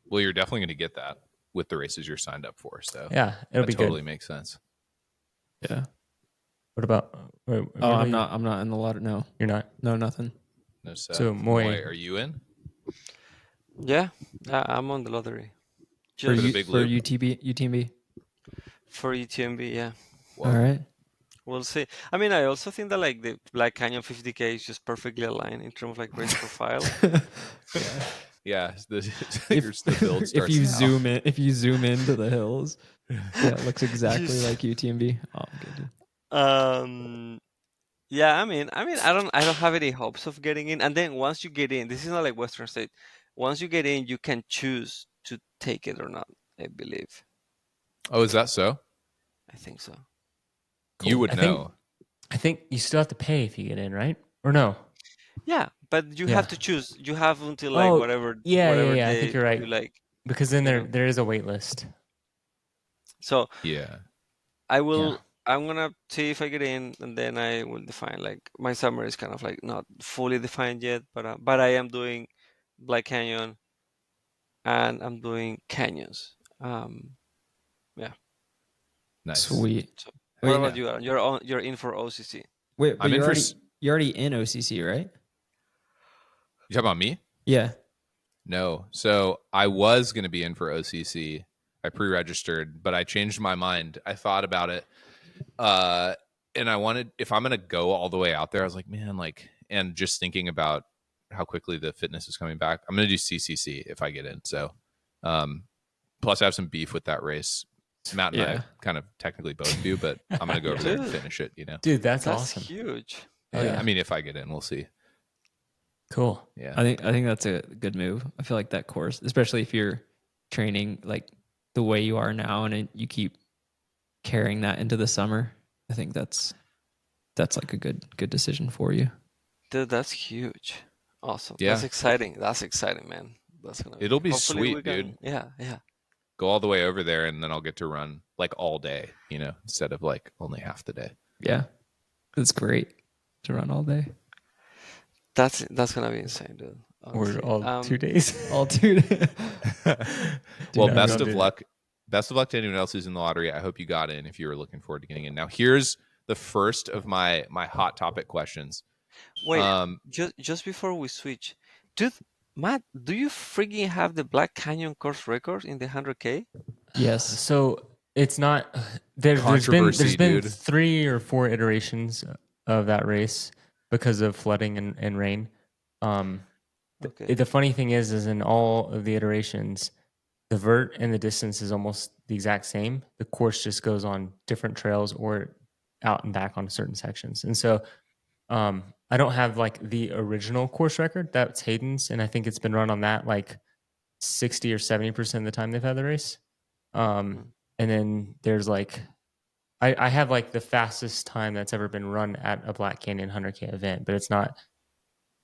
well, you're definitely going to get that with the races you're signed up for. So yeah, it'll be totally good. Makes sense. Yeah. What about? I'm not in the lottery. No, you're not. No, nothing. No, Seth. So Moy, are you in? Yeah, I'm on the lottery. For the big loop? UTMB. For UTMB, yeah. Whoa. All right. We'll see. I mean, I also think that like the Black Canyon 50K is just perfectly aligned in terms of like race profile. Yeah. The build starts if you now. if you zoom into the hills, yeah, it looks exactly like UTMB. Oh, good. Yeah, I mean, I don't have any hopes of getting in. And then once you get in, this is not like Western State. Once you get in, you can choose to take it or not, I believe. Oh, is that so? I think so. Cool. You would know. I think you still have to pay if you get in, right? Or no? Yeah, but you have to choose. You have until like whatever. Yeah. Day I think you're right. you like, because then there is a wait list. So yeah, I will. Yeah. I'm gonna see if I get in, and then I will define. Like my summer is kind of like not fully defined yet, but I am doing Black Canyon, and I'm doing canyons. Yeah. Nice. Sweet. So, what about you, Aaron? You're in for OCC. Wait, but you're already in OCC, right? You talking about me? Yeah. No. So I was going to be in for OCC. I pre-registered, but I changed my mind. I thought about it. And I wanted, if I'm going to go all the way out there, I was like, man, like, and just thinking about how quickly the fitness is coming back, I'm going to do CCC if I get in. So, plus I have some beef with that race. Matt and I kind of technically both do, but I'm going to go over there and finish it, Dude, that's awesome. Huge. Yeah. I mean, if I get in, we'll see. Cool. Yeah. I think that's a good move. I feel like that course, especially if you're training like the way you are now and you keep carrying that into the summer, I think that's like a good decision for you. Dude, that's huge. Awesome. Yeah. That's exciting, man. It'll be sweet, dude. Yeah. Go all the way over there, and then I'll get to run like all day, instead of like only half the day. Yeah. It's great to run all day. That's gonna be insane, dude. Honestly. Or all 2 days. All 2 days. Well, best of luck. Best of luck to anyone else who's in the lottery. I hope you got in if you were looking forward to getting in. Now, here's the first of my hot topic questions. Wait, just before we switch, dude, Matt, do you freaking have the Black Canyon course record in the 100K? Yes. So it's not. There's been 3 or 4 iterations of that race because of flooding and rain. Okay. The funny thing is in all of the iterations, the vert and the distance is almost the exact same. The course just goes on different trails or out and back on certain sections. And so I don't have like the original course record. That's Hayden's, and I think it's been run on that like 60 or 70% of the time they've had the race. And then there's like I have like the fastest time that's ever been run at a Black Canyon 100K event, but it's not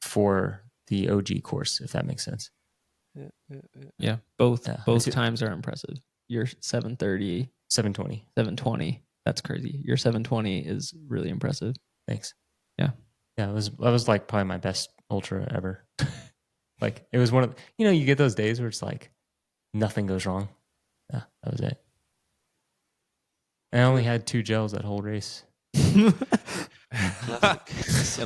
for the OG course, if that makes sense. Yeah, both Yeah. times are impressive. Your 7:30, 7:20. 7:20. That's crazy. Your 7:20 is really impressive. Thanks. Yeah. Yeah, that was like probably my best ultra ever. Like it was one of you get those days where it's like nothing goes wrong. Yeah, that was it. And I only had 2 gels that whole race. And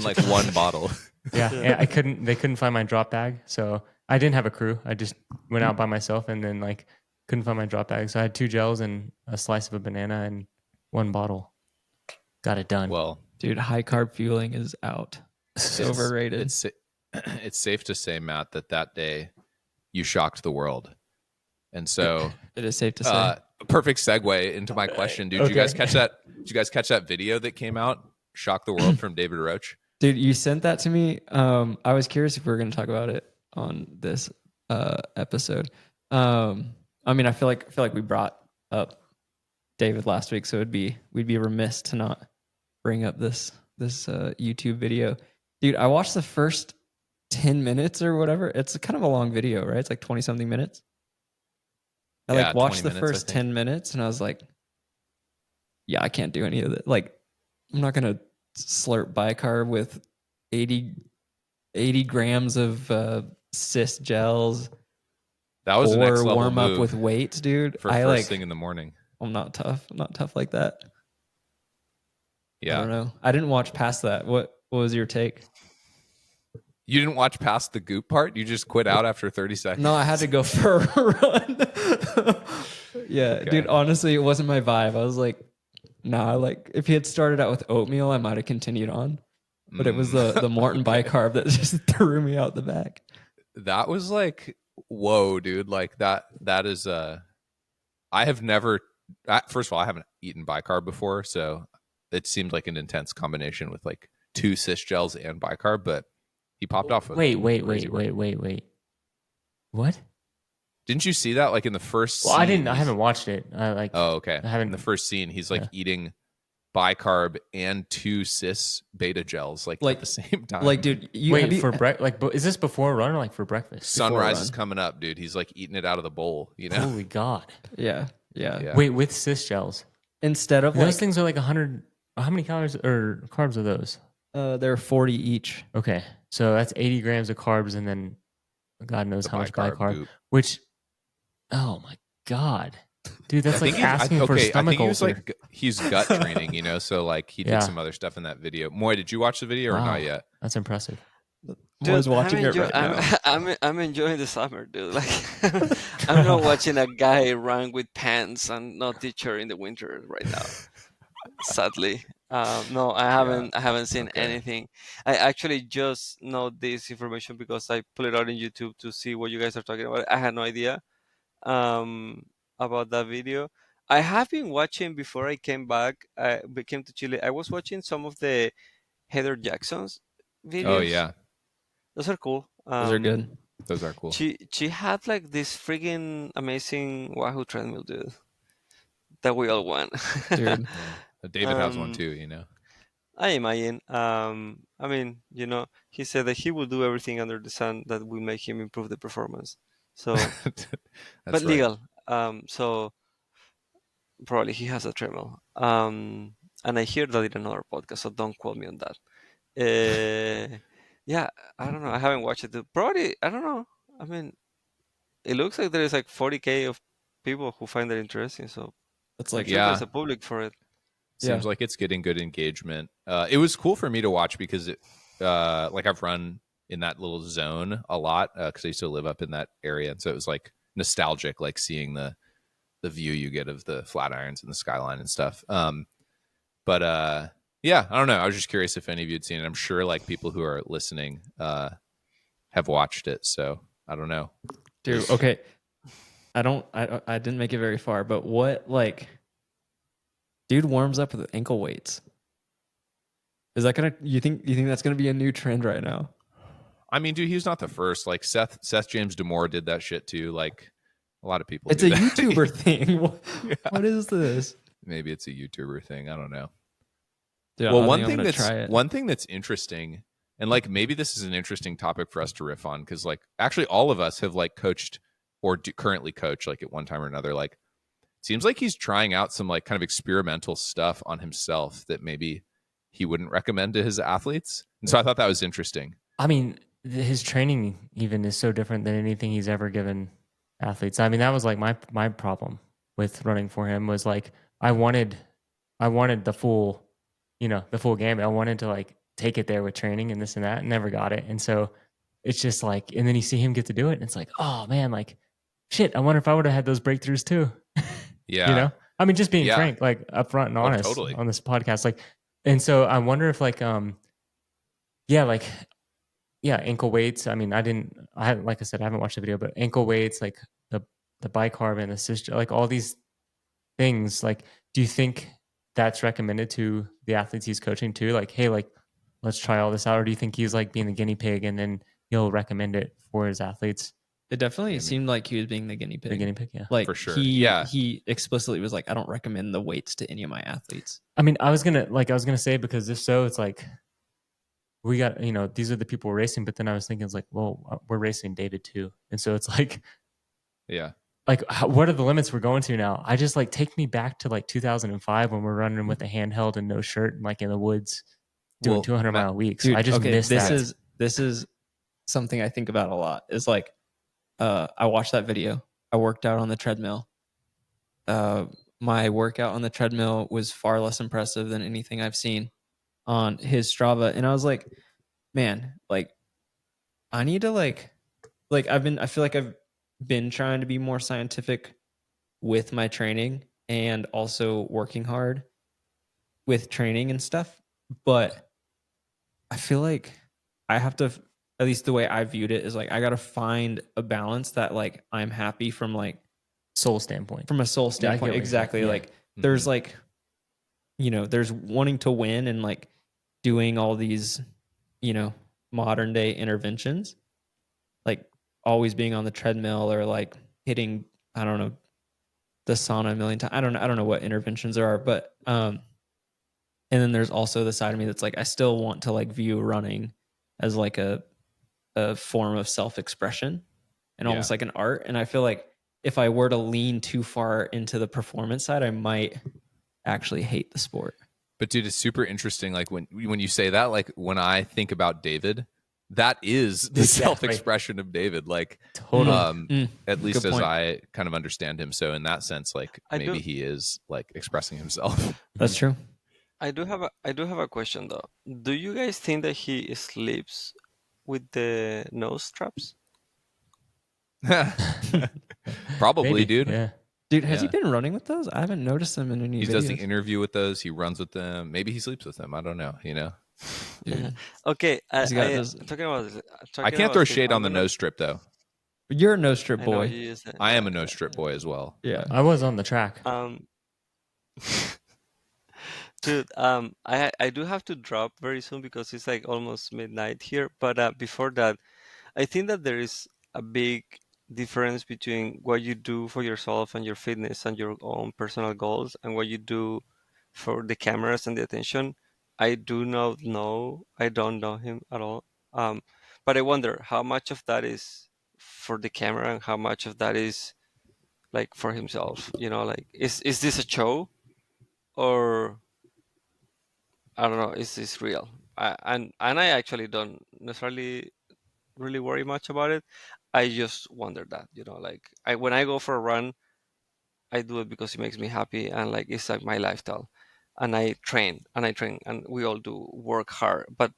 like one bottle. Yeah, and they couldn't find my drop bag, so I didn't have a crew. I just went out by myself and then like couldn't find my drop bag. So I had 2 gels and a slice of a banana and 1 bottle. Got it done. Well, dude, high carb fueling is out. It's overrated. It's safe to say, Matt, that day you shocked the world. And so it is safe to say. Perfect segue into my question, dude. Did you guys catch that? Did you guys catch that video that came out, "Shock the World" from David Roche? Dude, you sent that to me. I was curious if we were going to talk about it on this episode. I mean, I feel like we brought up David last week, so we'd be remiss to not bring up this YouTube video. Dude, I watched the first 10 minutes or whatever. It's kind of a long video, right? It's like 20 something minutes. I watched the first 10 minutes and I was like, yeah, I can't do any of it. Like, I'm not going to slurp bicarb with 80 grams of cis gels. That was or the next level warm move up with weights, dude. for first thing in the morning. I'm not tough. I'm not tough like that. Yeah. I don't know. I didn't watch past that. What was your take? You didn't watch past the goop part? You just quit out after 30 seconds? No, I had to go for a run. Yeah, Okay. dude, honestly, it wasn't my vibe. I was like, nah, like if he had started out with oatmeal, I might have continued on. But it was the Morton bicarb that just threw me out the back. That was like, whoa, dude. Like that is I have never first of all, I haven't eaten bicarb before, so it seemed like an intense combination with like 2 cis gels and bicarb, but he popped off with Wait. What? Didn't you see that like in the first Well, scene? I haven't watched it. Oh, okay. I haven't. In the first scene, he's like eating bicarb and 2 cis beta gels like at the same time. Like, dude, is this before a run or like for breakfast? Sunrise is coming up, dude. He's like eating it out of the bowl, you know? Holy God. Yeah. Wait, with cis gels. Instead of those things are like 100. How many calories or carbs are those? They're 40 each. Okay. So that's 80 grams of carbs and then God knows how much bicarb. Goop. Which, oh my God. Dude, that's like asking for stomach ulcer. He's gut training, you know? So like he did some other stuff in that video. Moy, did you watch the video or not yet? That's impressive. I was watching it right now. I'm enjoying the summer, dude. Like, I'm not watching a guy run with pants and no t-shirt in the winter right now. Sadly, no, I haven't seen anything. I actually just know this information because I pulled it out in YouTube to see what you guys are talking about. I had no idea about that video. I have been watching before I came back. I came to Chile. I was watching some of the Heather Jackson's videos. Oh yeah, those are cool. Those are good. Those are cool. She had like this freaking amazing Wahoo treadmill, dude, that we all want. Dude. David has one too, you know. I imagine. I mean, you know, he said that he will do everything under the sun that will make him improve the performance. So, but legal. So probably he has a treadmill. And I hear that in another podcast, so don't quote me on that. Yeah, I don't know. I haven't watched it. Probably, I don't know. I mean, it looks like there is like 40K of people who find that interesting. So it's like, there's a public for it. Seems like it's getting good engagement. It was cool for me to watch because it, like I've run in that little zone a lot because I used to live up in that area, and so it was like nostalgic, like seeing the view you get of the Flatirons and the skyline and stuff. But yeah, I don't know. I was just curious if any of you had seen it. I'm sure like people who are listening have watched it, so I don't know. Dude, okay. I didn't make it very far, but what like dude warms up with ankle weights. Is that you think that's gonna be a new trend right now? I mean, dude, he's not the first. Like Seth James Damore did that shit too. Like a lot of people. It's a YouTuber thing. What is this? maybe it's a YouTuber thing. I don't know. Dude, Well, I one think I'm thing gonna that's try it. one thing that's interesting, and like maybe this is an interesting topic for us to riff on, because like actually all of us have like coached or currently coach like at one time or another. Like, it seems like he's trying out some like kind of experimental stuff on himself that maybe he wouldn't recommend to his athletes. And so I thought that was interesting. I mean, his training even is so different than anything he's ever given athletes. I mean, that was like my problem with running for him was like I wanted the full, the full gamut. I wanted to like take it there with training and this and that, and never got it. And so it's just like, and then you see him get to do it, and it's like, oh man, like shit. I wonder if I would have had those breakthroughs too. Yeah. I mean, just being Yeah. frank, like upfront and honest totally. on this podcast, like, and so I wonder if like, ankle weights. I mean, like I said, I haven't watched the video, but ankle weights, like the bicarb and the cyst, like all these things, like, do you think that's recommended to the athletes he's coaching too? Like, hey, like, let's try all this out. Or do you think he's like being the guinea pig and then he'll recommend it for his athletes? It definitely seemed like he was being the guinea pig. The guinea pig, yeah. Like For sure. he explicitly was like, I don't recommend the weights to any of my athletes. I mean, I was gonna say, because if so, it's like we got, these are the people we're racing, but then I was thinking, it's like, well, we're racing David too. And so it's like, Yeah. like, what are the limits we're going to now? I just like, take me back to like 2005 when we're running with a handheld and no shirt and like in the woods doing 200-mile weeks. Dude, I just missed that. This is something I think about a lot. Is like, I watched that video. I worked out on the treadmill. My workout on the treadmill was far less impressive than anything I've seen on his Strava. And I was like, man, like I need to like I feel like I've been trying to be more scientific with my training and also working hard with training and stuff. But I feel like I have to, at least the way I viewed it is like, I got to find a balance that like I'm happy from like Soul standpoint. from a soul standpoint. Exactly. Yeah. Like there's like, there's wanting to win and like doing all these, modern day interventions, like always being on the treadmill or like hitting, I don't know, the sauna a million times. I don't know what interventions there are, but, and then there's also the side of me that's like, I still want to like view running as like a form of self-expression and almost like an art. And I feel like if I were to lean too far into the performance side, I might actually hate the sport. But dude, it's super interesting. Like when you say that, like when I think about David, that is the self-expression of David. Like, totally. At least as I kind of understand him. So in that sense, like maybe he is like expressing himself. That's true. I do have a question though. Do you guys think that he sleeps with the nose straps? Probably, Maybe, dude. Yeah. Dude, has he been running with those? I haven't noticed them in any He videos. does the interview with those. He runs with them. Maybe he sleeps with them. I don't know. Dude. Okay, He's got those- talking about this. I can't throw shade on the nose strip though. You're a no strip I know boy. you use it. I am a no strip boy as well. Yeah. I was on the track. Dude, I do have to drop very soon because it's like almost midnight here. But before that, I think that there is a big difference between what you do for yourself and your fitness and your own personal goals and what you do for the cameras and the attention. I do not know. I don't know him at all. But I wonder how much of that is for the camera and how much of that is like for himself. Like is this a show or I don't know? Is this real? And I actually don't necessarily really worry much about it. I just wonder that, like when I go for a run, I do it because it makes me happy and like it's like my lifestyle. And I train and we all do work hard, but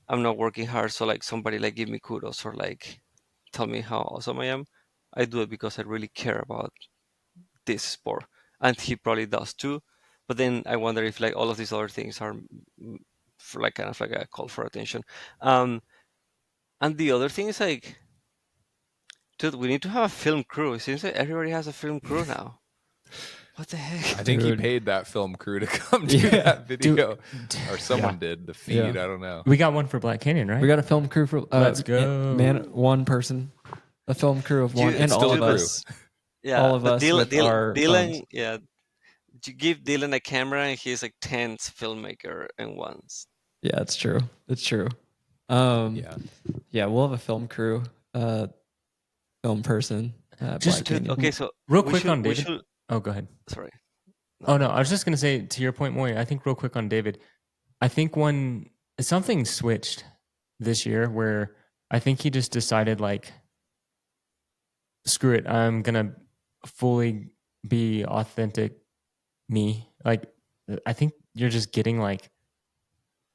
I'm not working hard so like somebody like give me kudos or like tell me how awesome I am. I do it because I really care about this sport. And he probably does too. But then I wonder if like all of these other things are for like kind of like a call for attention. And the other thing is like, dude, we need to have a film crew. It seems like everybody has a film crew now. What the heck? I think he paid that film crew to come do that video, or someone did the feed. Yeah. I don't know. We got one for Black Canyon, right? We got a film crew for Let's go. one person, a film crew of one, Dude, and it's all still of a crew. us. Yeah, all of but us with our phones. Dylan, yeah, you give Dylan a camera and he's like 10th filmmaker in once. Yeah, it's true. It's true. Yeah, we'll have a film crew, film person. Just Black Canyon. Okay, so real we quick should- on we David. should- Oh, go ahead. sorry. Oh no, I was just gonna say to your point, Moy. I think real quick on David. I think when something switched this year, where I think he just decided like, screw it, I'm gonna fully be authentic me. Like, I think you're just getting like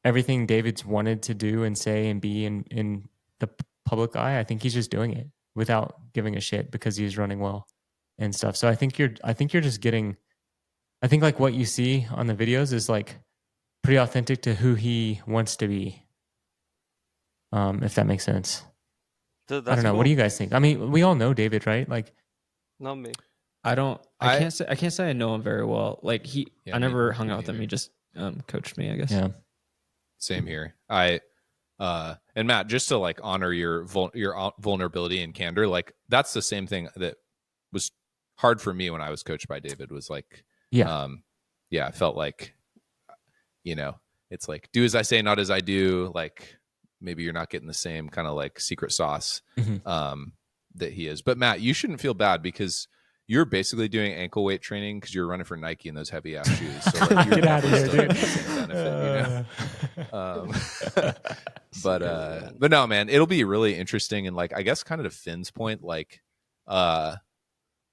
everything David's wanted to do and say and be in the public eye. I think he's just doing it without giving a shit because he's running well and stuff. So I think you're just getting. I think like what you see on the videos is like pretty authentic to who he wants to be. If that makes sense. Dude, I don't know. What do you guys think? I mean, we all know David, right? Like, Not me. I can't say I know him very well. Like Yeah, I me- never hung out me with him. neither. He just coached me, I guess. yeah. Same here. And Matt, just to like honor your vulnerability and candor, like that's the same thing that was hard for me when I was coached by David. Was like, I felt like, it's like do as I say, not as I do. Like maybe you're not getting the same kind of like secret sauce that he is. But Matt, you shouldn't feel bad because you're basically doing ankle weight training because you're running for Nike in those heavy ass shoes. So like, you're Get out of definitely here, still getting dude. the same benefit, but no, man, it'll be really interesting. And like, I guess kind of to Finn's point, like, I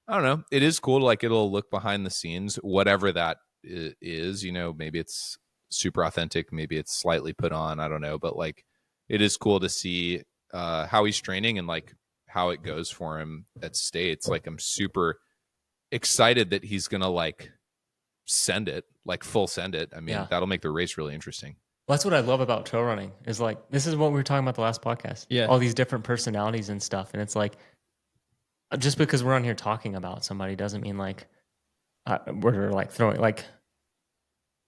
don't know, it is cool. Like it'll look behind the scenes, whatever that is, maybe it's super authentic, maybe it's slightly put on, I don't know, but like, it is cool to see how he's training and like how it goes for him at States. Like I'm super excited that he's gonna like send it, like full send it. I mean, that'll make the race really interesting. Well, that's what I love about trail running is like, this is what we were talking about the last podcast. Yeah. All these different personalities and stuff. And it's like, just because we're on here talking about somebody doesn't mean like we're like throwing like,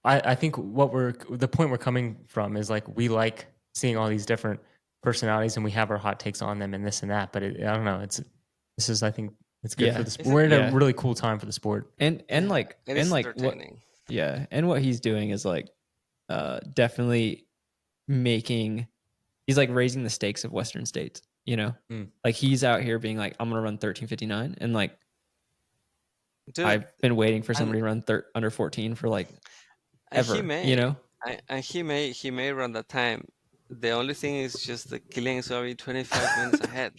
I think the point we're coming from is like, we like seeing all these different personalities and we have our hot takes on them and this and that. But I don't know. I think it's good for the sport. We're in a really cool time for the sport. And like It is what entertaining. and what he's doing is like definitely he's like raising the stakes of Western states, like he's out here being like, I'm gonna run 13:59 and like Dude, I've been waiting for somebody to run under 14 for like ever, and he may run that time. The only thing is just that Killian is already 25 minutes ahead.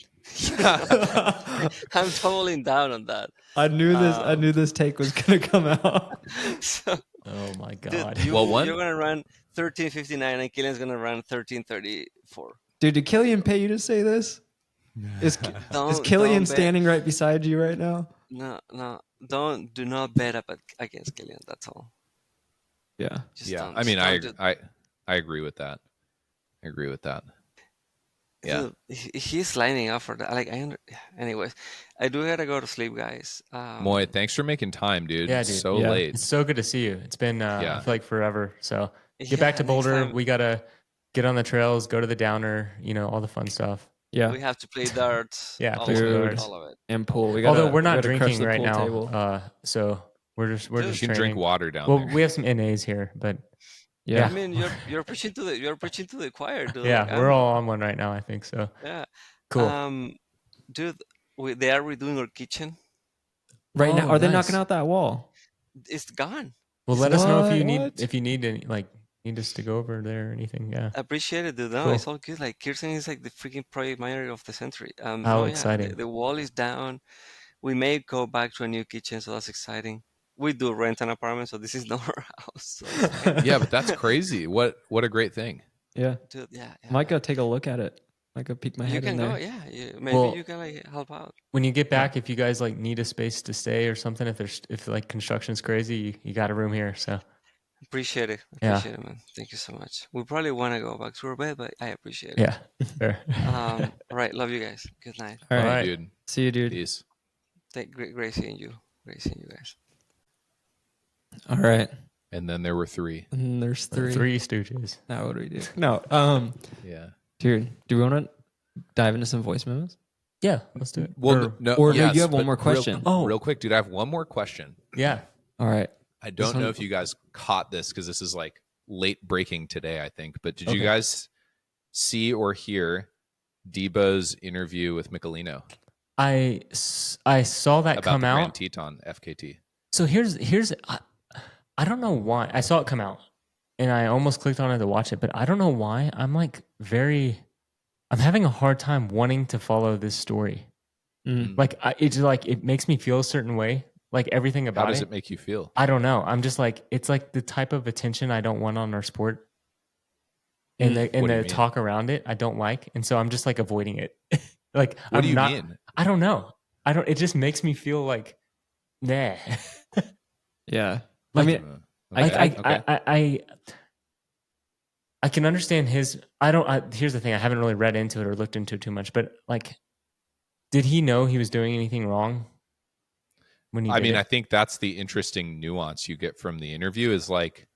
I'm totally down on that. I knew this take was gonna come out. So, Oh my dude, God. you're gonna run 13:59 and Killian's gonna run 13:34. Dude, did Killian pay you to say this? Is Killian standing right beside you right now? No, do not bet up against Killian. That's all. Yeah. Just Yeah. don't- I mean, just don't I agree with that. Yeah. Dude, he's lining up for that. Like, anyways, I do gotta go to sleep, guys. Moy, thanks for making time, dude. Yeah, It's dude. so Yeah. late. It's so good to see you. It's been, I feel like forever. So get back to next Boulder. time We got to get on the trails, go to the downer, all the fun stuff. Yeah. we have to play darts. Yeah, all play of some it, darts. all of it. And pool. Although we're we not gotta crush drinking the right pool now. table. So we're just Dude, You can training. drink water down Well, there. we have some NAs here, but Yeah. I mean, you're preaching to the choir, dude. yeah, Like, we're all on one right now, I think. So yeah. cool. Dude, they are redoing our kitchen. Right now, Oh, are they nice. knocking out that wall? It's gone. Well, let us know if you What? need any need us to go over there or anything. Yeah. Appreciate it, dude. No, Cool. it's all good. Like Kirsten is like the freaking project manager of the century. How exciting. The wall is down. We may go back to a new kitchen, so that's exciting. We do rent an apartment, so this is not our house. So it's fine. Yeah, but that's crazy. What a great thing. Yeah. Dude, yeah. Might go take a look at it. Might go peek my You head in can there. go, yeah. Maybe Well, you can like help out. When you get back, if you guys need a space to stay or something, if construction's crazy, you got a room here. So Appreciate it. Yeah. Appreciate it, man. Thank you so much. We probably want to go back to our bed, but I appreciate it. yeah, fair. All right. Love you guys. Good night. All All right. right. Dude. See you, dude. Peace. Great seeing you. Great seeing you guys. All right. And then there were 3. And there's three. Three Stooges. Now what do we do? No. Yeah. Dude, do we want to dive into some voice memos? Yeah, let's do it. Well, no, or no, yes, you have one but more question. Real quick, dude. I have one more question. Yeah. All right. I don't know if you guys caught this because this is like late breaking today, I think. But did you guys see or hear Debo's interview with Michelino? I saw that about come the out. Grand Teton FKT. So here's I don't know why I saw it come out, and I almost clicked on it to watch it, but I don't know why I'm having a hard time wanting to follow this story. Like it makes me feel a certain way. Like everything about it. How does it make you feel? I don't know. I'm just like, it's like the type of attention I don't want on our sport, and the talk around it I don't like, and so I'm just like avoiding it. Like what do you mean? I don't know. It just makes me feel like, nah. Yeah. Like, I mean, I can understand his. Here's the thing. I haven't really read into it or looked into it too much, but like, did he know he was doing anything wrong when he did it? I think that's the interesting nuance you get from the interview is like,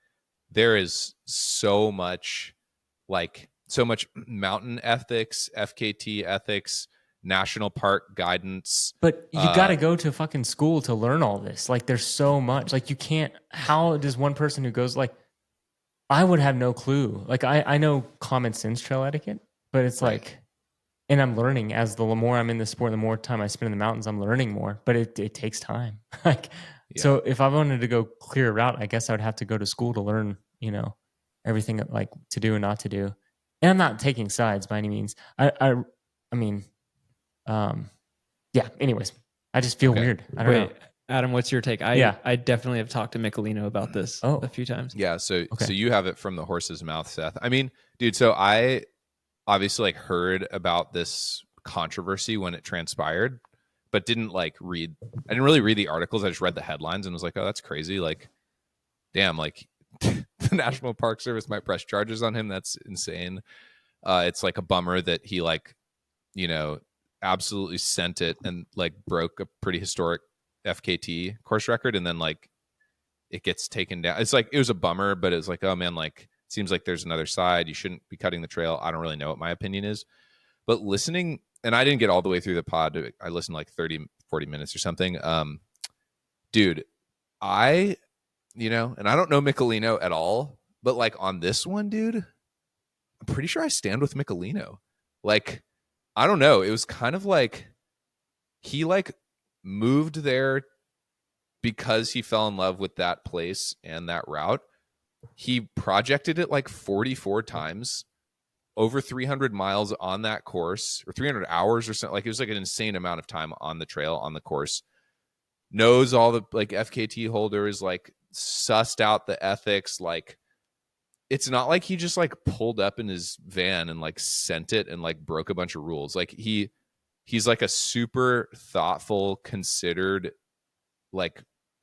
there is so much mountain ethics, FKT ethics, national park guidance. But you got to go to fucking school to learn all this. Like, there's so much. Like, you can't. How does one person who goes like, I would have no clue. Like, I know common sense trail etiquette, but it's like, and I'm learning as the more I'm in the sport, the more time I spend in the mountains, I'm learning more. But it takes time. Like, so if I wanted to go clear a route, I guess I would have to go to school to learn, everything like to do and not to do. And I'm not taking sides by any means. I mean, yeah. Anyways, I just feel weird. I don't know. Adam, what's your take? I definitely have talked to Michelino about this a few times. Yeah. So you have it from the horse's mouth, Seth. I mean, dude. So I obviously heard about this controversy when it transpired, but didn't read. I didn't really read the articles. I just read the headlines and was like, oh, that's crazy. Like, damn. Like, the National Park Service might press charges on him. That's insane. It's like a bummer that he absolutely sent it and broke a pretty historic FKT course record, and then it gets taken down. It's it was a bummer, but it's oh man, it seems like there's another side. You shouldn't be cutting the trail. I don't really know what my opinion is, but listening, and I didn't get all the way through the pod. I listened 30, 40 minutes or something. Dude, and I don't know Michelino at all, but on this one, dude, I'm pretty sure I stand with Michelino. I don't know. It was kind of he moved there because he fell in love with that place and that route. He projected it 44 times, over 300 miles on that course, or 300 hours or something. It was an insane amount of time on the trail, on the course. Knows all the FKT holders, sussed out the ethics. It's not like he just pulled up in his van and sent it and broke a bunch of rules. He's a super thoughtful, considered,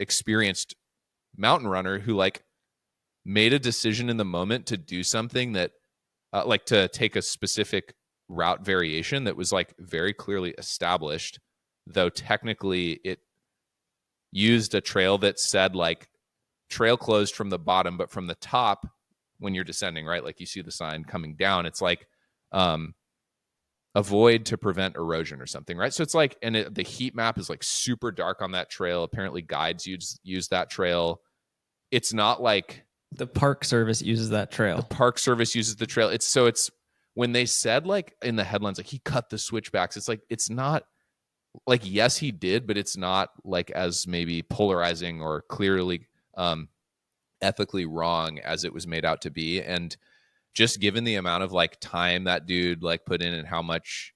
experienced mountain runner who made a decision in the moment to do something that to take a specific route variation that was very clearly established, though technically it used a trail that said trail closed from the bottom, but from the top when you're descending, right? You see the sign coming down, it's avoid to prevent erosion or something, right? So it's the heat map is super dark on that trail. Apparently guides use that trail. It's not the Park Service uses that trail. The Park Service uses the trail. It's when they said in the headlines, he cut the switchbacks. It's not yes, he did, but it's not as maybe polarizing or clearly ethically wrong as it was made out to be. And just given the amount of time that dude put in and how much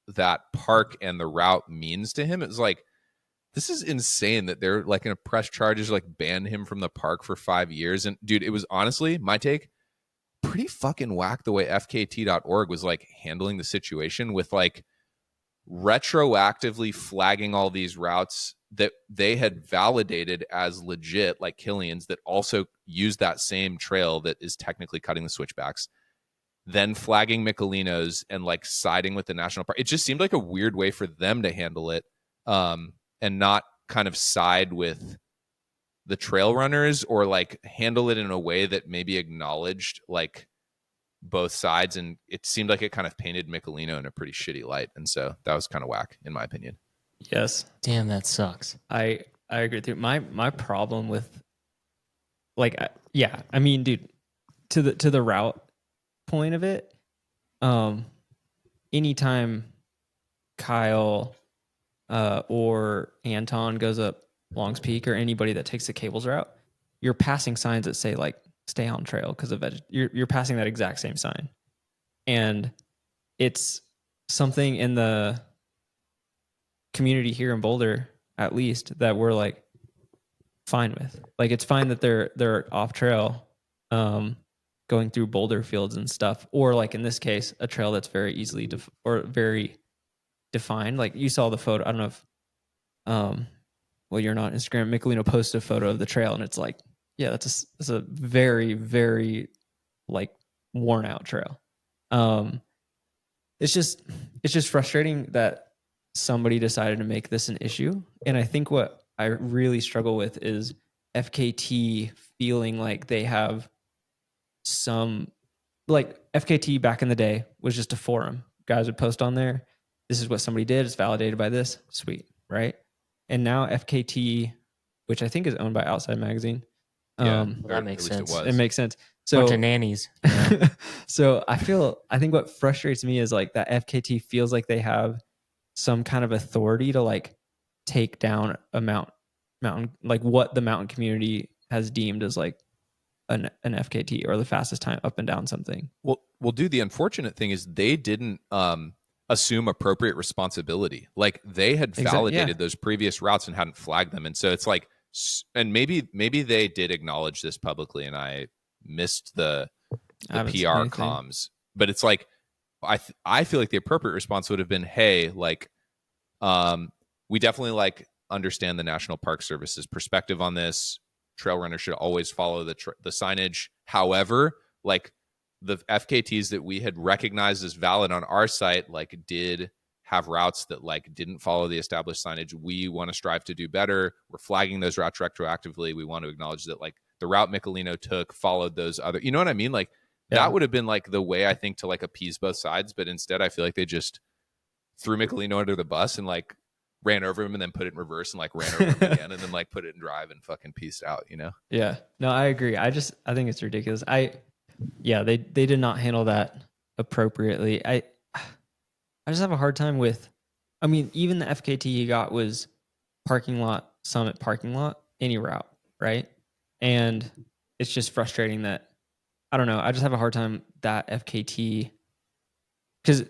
that park and the route means to him, it was this is insane that they're gonna press charges, ban him from the park for 5 years. And dude, it was honestly my take, pretty fucking whack the way fkt.org was handling the situation with retroactively flagging all these routes that they had validated as legit, like Killian's, that also use that same trail that is technically cutting the switchbacks, then flagging Michelino's and siding with the national park. It just seemed like a weird way for them to handle it, and not kind of side with the trail runners or handle it in a way that maybe acknowledged both sides. And it seemed like it kind of painted Michelino in a pretty shitty light. And so that was kind of whack in my opinion. Yes. Damn, that sucks. I agree with you. My problem with yeah, I mean, dude, to the route point of it, anytime Kyle or Anton goes up Long's Peak, or anybody that takes the cables route, you're passing signs that say like stay on trail because of you're passing that exact same sign. And it's something in the community here in Boulder, at least, that we're like fine with. Like, it's fine that they're off trail, going through boulder fields and stuff, or like in this case, a trail that's very easily or very defined. Like, you saw the photo. I don't know if, well, you're not on Instagram. Michelino posted a photo of the trail, and it's like, yeah, that's a very, very like worn out trail. It's just frustrating that somebody decided to make this an issue. And I think what I really struggle with is FKT feeling like they have some, like, FKT back in the day was just a forum. Guys would post on there. This is what somebody did. It's validated by this. Sweet. Right. And now FKT, which I think is owned by Outside Magazine. Yeah, that makes sense. It makes sense. So, bunch of nannies. so I think what frustrates me is like that FKT feels like they have some kind of authority to like take down a mountain, like what the mountain community has deemed as like an FKT, or the fastest time up and down something. Well, dude, the unfortunate thing is they didn't assume appropriate responsibility. Like, they had validated those previous routes and hadn't flagged them. And so it's like, and maybe they did acknowledge this publicly and I missed the PR comms, but it's like, I feel like the appropriate response would have been, hey, like, we definitely like understand the National Park Service's perspective on this. Trail runners should always follow the signage. However, like, the FKTs that we had recognized as valid on our site, like, did have routes that like didn't follow the established signage. We want to strive to do better. We're flagging those routes retroactively. We want to acknowledge that like the route Michelino took followed those other, you know what I mean? Like, that would have been like the way, I think, to like appease both sides. But instead I feel like they just threw Michelino under the bus and like ran over him and then put it in reverse and like ran over him again and then like put it in drive and fucking peaced out, you know? Yeah, no, I agree. I think it's ridiculous. They did not handle that appropriately. I just have a hard time with, I mean, even the FKT he got was summit parking lot, any route, right? And it's just frustrating that, I don't know, I just have a hard time that FKT, because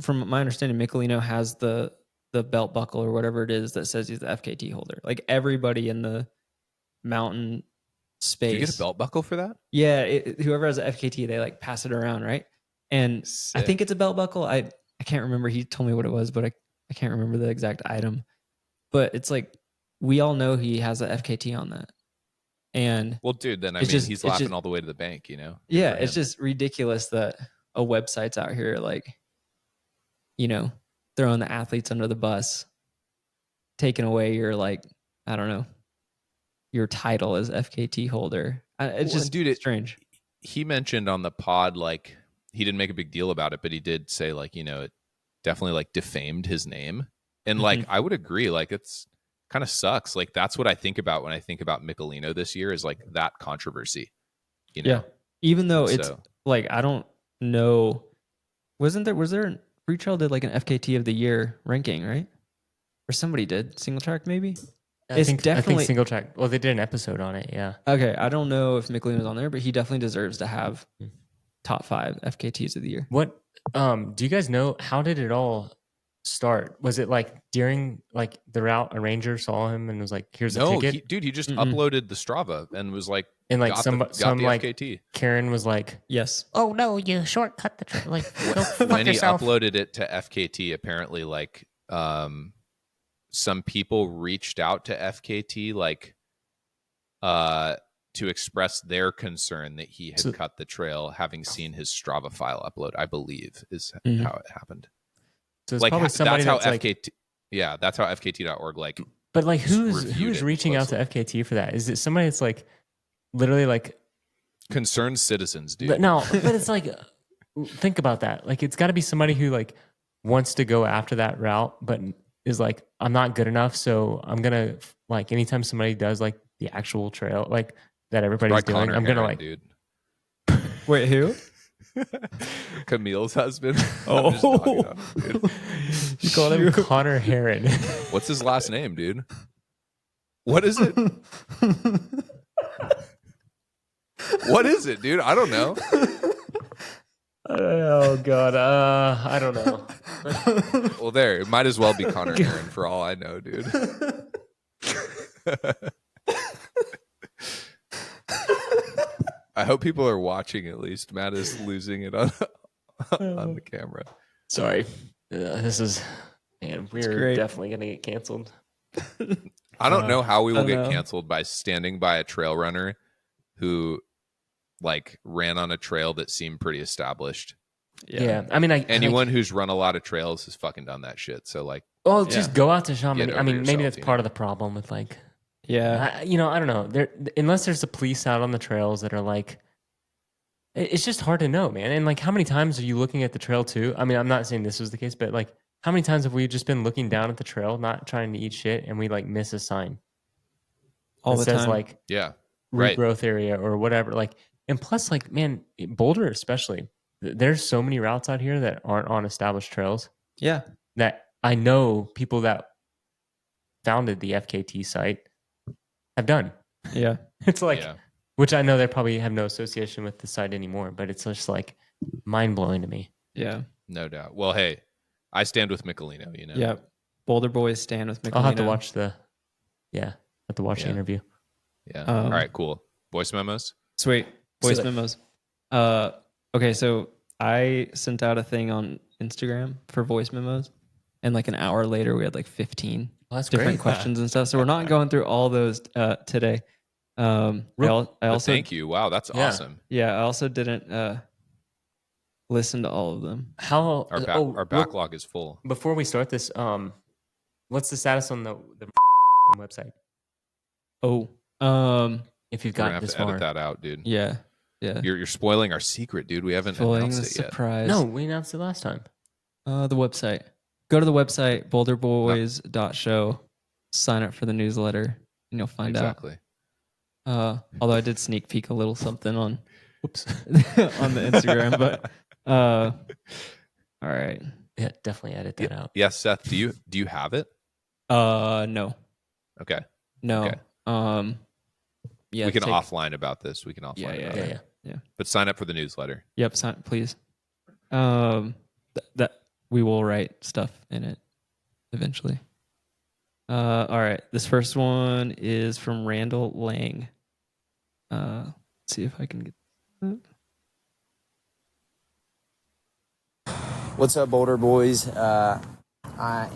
from my understanding, Michelino has the belt buckle or whatever it is that says he's the FKT holder. Like, everybody in the mountain space. Do you get a belt buckle for that? Yeah, whoever has an FKT, they like pass it around, right? And sick. I think it's a belt buckle. I can't remember. He told me what it was, but I can't remember the exact item. But it's like, we all know he has a FKT on that. And well, dude, then I mean, he's laughing all the way to the bank, you know? Yeah, it's just ridiculous that a website's out here like, you know, throwing the athletes under the bus, taking away your, like, I don't know, your title as FKT holder. It's just, dude, it's strange. He mentioned on the pod, like, he didn't make a big deal about it, but he did say, like, you know, it definitely like defamed his name. And like, I would agree, like, it's kind of sucks. Like, that's what I think about when I think about Michelino this year, is like that controversy, you know? Yeah. Even though it's like, I don't know, was there Free Trail did like an FKT of the year ranking, right? Or somebody did single track, maybe. I think single track. Well, they did an episode on it. Yeah. Okay. I don't know if Michelino's on there, but he definitely deserves to have top 5 FKTs of the year. What, do you guys know, how did it all start? Was it like during like the route, a ranger saw him and was like, here's a ticket? He just uploaded the Strava and was like, and like some like FKT. Karen was like, yes. Oh no, you shortcut the trail. Like, go fuck when yourself. He uploaded it to FKT, apparently like some people reached out to FKT like to express their concern that he had cut the trail, having seen his Strava file upload, I believe is how it happened. So it's like, probably somebody that's how FKT, like, yeah, that's how FKT.org like. But like, who's reaching out to FKT for that? Is it somebody that's like literally like concerned citizens, dude? But no, but it's like, think about that. Like, it's got to be somebody who like wants to go after that route, but is like, I'm not good enough, so I'm gonna like, anytime somebody does like the actual trail, like that everybody's doing, I'm gonna like. dude. Wait, who? Camille's husband. Oh. I'm just knocking on him, dude. You called him Connor Heron. What's his last name, dude? What is it? What is it, dude? I don't know. Oh God, I don't know. Well, there. It might as well be Connor Heron for all I know, dude. I hope people are watching at least. Matt is losing it on the camera. Sorry, this is man. We're great. definitely gonna get canceled. I don't know how we will I get know. canceled by standing by a trail runner who like ran on a trail that seemed pretty established. Yeah, I mean, Anyone who's run a lot of trails has fucking done that shit. So like, well, just go out to Chamonix. Get I mean, over maybe yourself, that's part of the problem with like, Yeah. I don't know. There, unless there's a police out on the trails that are like, it's just hard to know, man. And like, how many times are you looking at the trail too? I mean, I'm not saying this was the case, but like, how many times have we just been looking down at the trail, not trying to eat shit, and we like miss a sign All that the says time. like yeah, right. regrowth area or whatever? Like, and plus, like, man, Boulder especially, there's so many routes out here that aren't on established trails. Yeah. That I know people that founded the FKT site have done. Yeah. It's like, Yeah. which I know they probably have no association with the site anymore, but it's just like mind blowing to me. Yeah. No doubt. Well, hey, I stand with Michelino, you know. Yeah. Boulder Boys stand with Michelino. I'll have to watch the Yeah. interview. Yeah. All right, cool. Voice memos? Sweet. Voice Sick. memos. Okay, so I sent out a thing on Instagram for voice memos, and like an hour later we had like 15 Well, that's different great. questions and stuff. So we're not going through all those today. I But also thank you. Wow, that's Yeah. awesome. Yeah, I also didn't listen to all of them. How Our backlog is full. Before we start this, what's the status on the website? Oh, If you've We're gonna gotten have this to edit far, that out, dude. yeah. You're spoiling our secret, dude. We haven't Spoiling the announced it yet. surprise. no, we announced it last time. The website. Go to the website, boulderboys.show, sign up for the newsletter, and you'll find Exactly. out. Although I did sneak peek a little something on on the Instagram, but all right. Yeah, definitely edit that out. Yes, Seth. Do you have it? No. Okay. No. Okay. Yeah. we can offline about this. We can offline about it. Yeah. But sign up for the newsletter. Yep, sign, please. That we will write stuff in it eventually. All right. This first one is from Randall Lang. Let's see if I can get that. What's up, Boulder Boys? I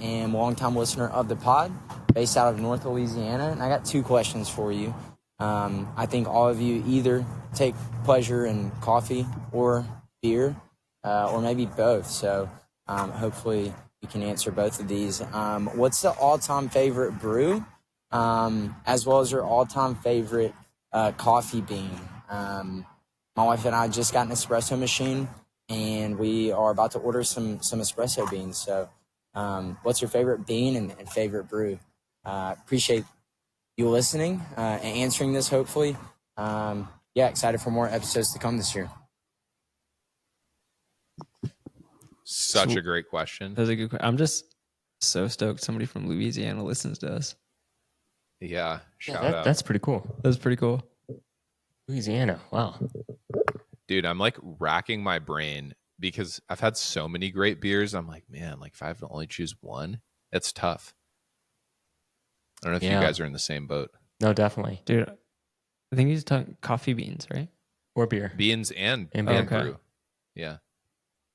am a longtime listener of the pod, based out of North Louisiana, and I got two questions for you. I think all of you either take pleasure in coffee or beer, or maybe both. So hopefully you can answer both of these. What's the all-time favorite brew, as well as your all-time favorite coffee bean? My wife and I just got an espresso machine, and we are about to order some espresso beans. So what's your favorite bean and favorite brew? Appreciate you listening and answering this, hopefully. Excited for more episodes to come this year. Such a great question. That was a good question. I'm just so stoked somebody from Louisiana listens to us. Yeah. Shout Yeah, out. that's pretty cool. That's pretty cool. Louisiana. Wow. Dude, I'm like racking my brain because I've had so many great beers. I'm like, man, like if I have to only choose one, it's tough. I don't know if Yeah. you guys are in the same boat. No, definitely. Dude, I think he's talking coffee beans, right? Or beer. Beans and And beer. brew. Yeah.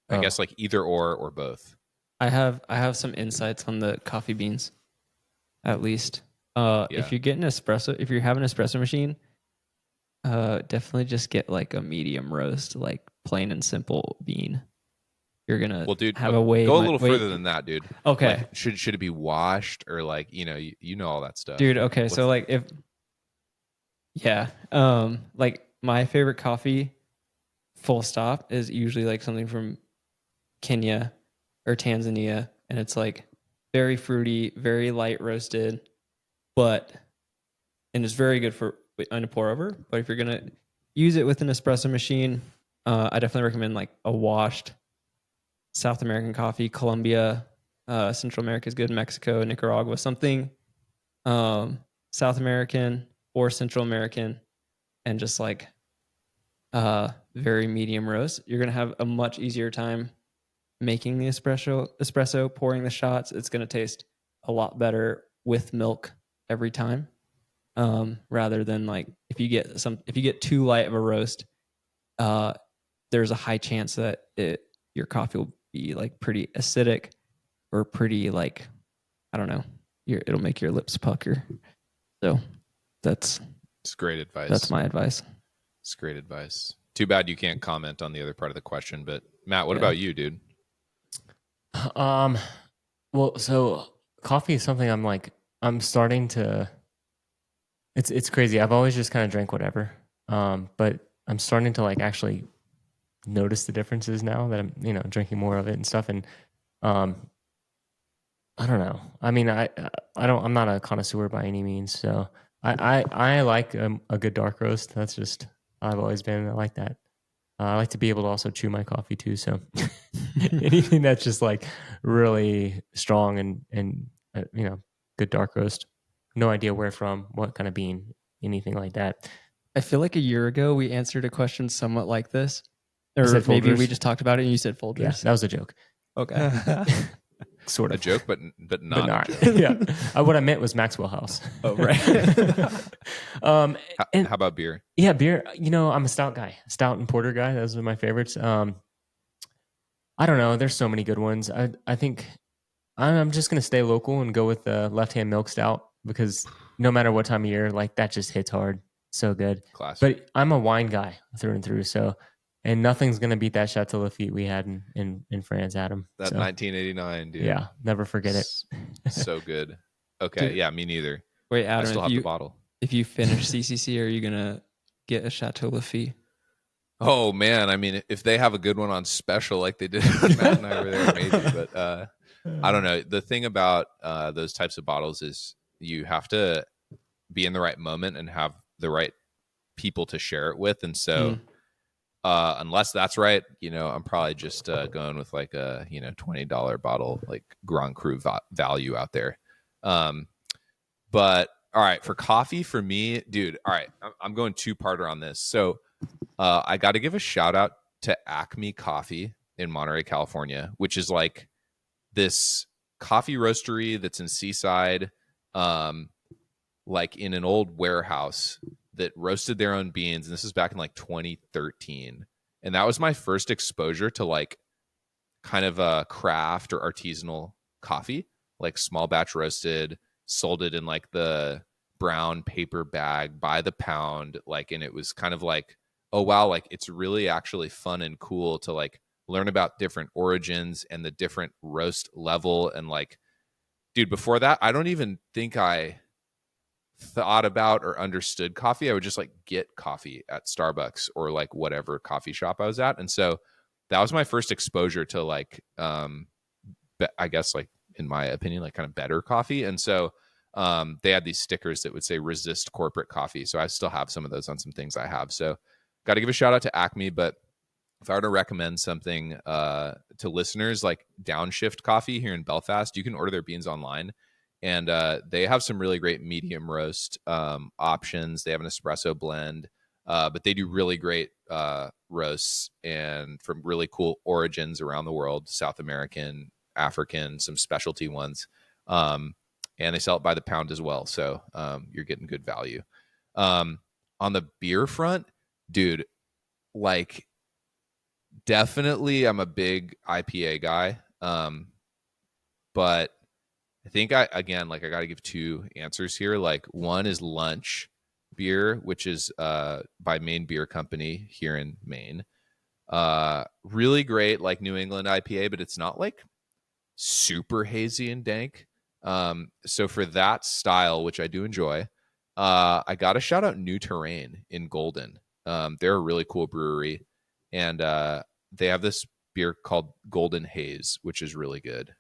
I Oh. guess like either or both. I have some insights on the coffee beans, at least. Yeah. If you get an espresso, if you have an espresso machine, definitely just get like a medium roast, like plain and simple bean. You're gonna Well, dude, have a way go a little further than that, dude. Okay, Like, should it be washed or like you know all that stuff, dude. Okay, so like like my favorite coffee, full stop, is usually like something from Kenya or Tanzania, and it's like very fruity, very light roasted, and it's very good for on a pour over. But if you're gonna use it with an espresso machine, I definitely recommend like a washed South American coffee. Colombia, Central America is good. Mexico, Nicaragua, something South American or Central American, and just like very medium roast. You're gonna have a much easier time making the espresso, pouring the shots. It's gonna taste a lot better with milk every time, rather than like if you get too light of a roast, there's a high chance that your coffee will be like pretty acidic or pretty like, I don't know, it'll make your lips pucker. So it's great advice. That's my advice. It's great advice. Too bad you can't comment on the other part of the question, but Matt, what about you, dude? Well, so coffee is something I'm starting to, it's crazy. I've always just kind of drank whatever. But I'm starting to like actually notice the differences now that I'm, drinking more of it and stuff. And, I don't know. I mean, I'm not a connoisseur by any means. So I like a good dark roast. That's just, I've always been, I like that. I like to be able to also chew my coffee too. So anything that's just like really strong and good dark roast. No idea where from, what kind of bean, anything like that. I feel like a year ago we answered a question somewhat like this, or maybe we just talked about it and you said Folgers. Yeah, that was a joke. Okay. Sort of a joke, but not a joke. Yeah. What I meant was Maxwell House. Oh, right. How about beer? Yeah, beer. I'm a stout guy, stout and porter guy. Those are my favorites. I don't know. There's so many good ones. I think I'm just gonna stay local and go with the Left Hand Milk Stout because no matter what time of year, like that just hits hard. So good. Classic. But I'm a wine guy through and through. So. And nothing's gonna beat that Chateau Lafite we had in France, Adam. That 1989, dude. Yeah, never forget it. So good. Okay, Dude. Yeah, me neither. Wait, Adam, I still have the bottle. If you finish CCC, are you gonna get a Chateau Lafite? Oh man, I mean, if they have a good one on special like they did when Matt and I were there, maybe. But I don't know. The thing about those types of bottles is you have to be in the right moment and have the right people to share it with, and so. Unless that's right, I'm probably just going with like a $20 bottle, like Grand Cru value out there. But all right, for coffee, for me, dude. All right, I'm going two-parter on this. So I got to give a shout out to Acme Coffee in Monterey, California, which is like this coffee roastery that's in Seaside, like in an old warehouse. That roasted their own beans, and this is back in like 2013, and that was my first exposure to like kind of a craft or artisanal coffee, like small batch roasted, sold it in like the brown paper bag by the pound, like, and it was kind of like, oh wow, like it's really actually fun and cool to like learn about different origins and the different roast level. And like, dude, before that, I don't even think I thought about or understood coffee. I would just like get coffee at Starbucks or like whatever coffee shop I was at. And so that was my first exposure to like, I guess like in my opinion, like kind of better coffee. And so they had these stickers that would say resist corporate coffee. So I still have some of those on some things I have. So got to give a shout out to Acme, but if I were to recommend something to listeners, like Downshift Coffee here in Belfast, you can order their beans online. And they have some really great medium roast options. They have an espresso blend, but they do really great roasts and from really cool origins around the world, South American, African, some specialty ones. And they sell it by the pound as well. So you're getting good value. On the beer front, dude, like definitely I'm a big IPA guy. But I think I got to give two answers here. Like one is Lunch beer, which is by Maine Beer Company here in Maine. Really great, like New England IPA, but it's not like super hazy and dank. So for that style, which I do enjoy, I got to shout out New Terrain in Golden. They're a really cool brewery, and they have this beer called Golden Haze, which is really good.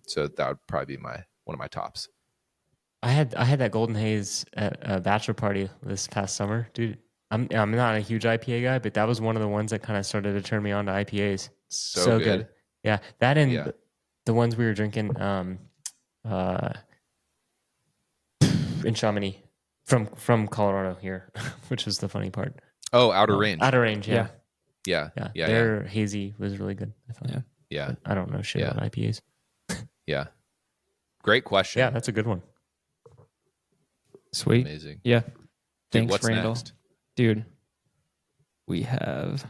So that would probably be one of my tops. I had that Golden Haze at a bachelor party this past summer, dude. I'm not a huge IPA guy, but that was one of the ones that kind of started to turn me on to IPAs. So good. Yeah, that and Yeah. the ones we were drinking in Chamonix from Colorado here, which was the funny part. Oh, Outer Range. Outer Range, yeah. Yeah. Their hazy was really good, I thought. Yeah. But I don't know shit about IPAs. Yeah. Great question. Yeah, that's a good one. Sweet. Amazing. Yeah. Dude, Thanks, what's Randall. next? Dude, we have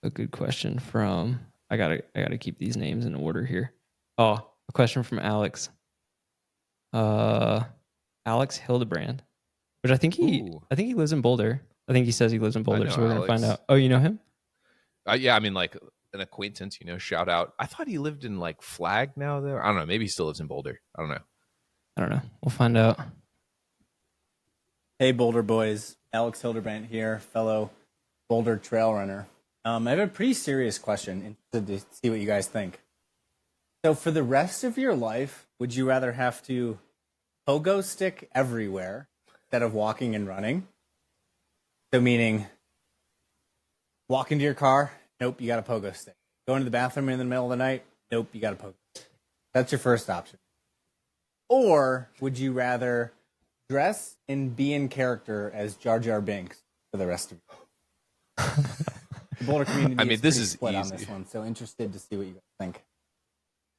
a good question from I gotta keep these names in order here. Oh, a question from Alex. Alex Hildebrand. Which I think he lives in Boulder. I think he says he lives in Boulder, know so we're gonna find Alex. out. Oh, you know him? Yeah, I mean, like an acquaintance, shout out. I thought he lived in like Flag now, though. I don't know. Maybe he still lives in Boulder. I don't know. I don't know. We'll find out. Hey, Boulder boys. Alex Hildebrand here, fellow Boulder trail runner. I have a pretty serious question. Interested to see what you guys think. So for the rest of your life, would you rather have to pogo stick everywhere instead of walking and running? So meaning, walk into your car, nope, you got a pogo stick. Go into the bathroom in the middle of the night, nope, you got a pogo stick. That's your first option. Or would you rather dress and be in character as Jar Jar Binks for the rest of you? The Boulder community is this pretty is split on easy. this one, so interested to see what you guys think.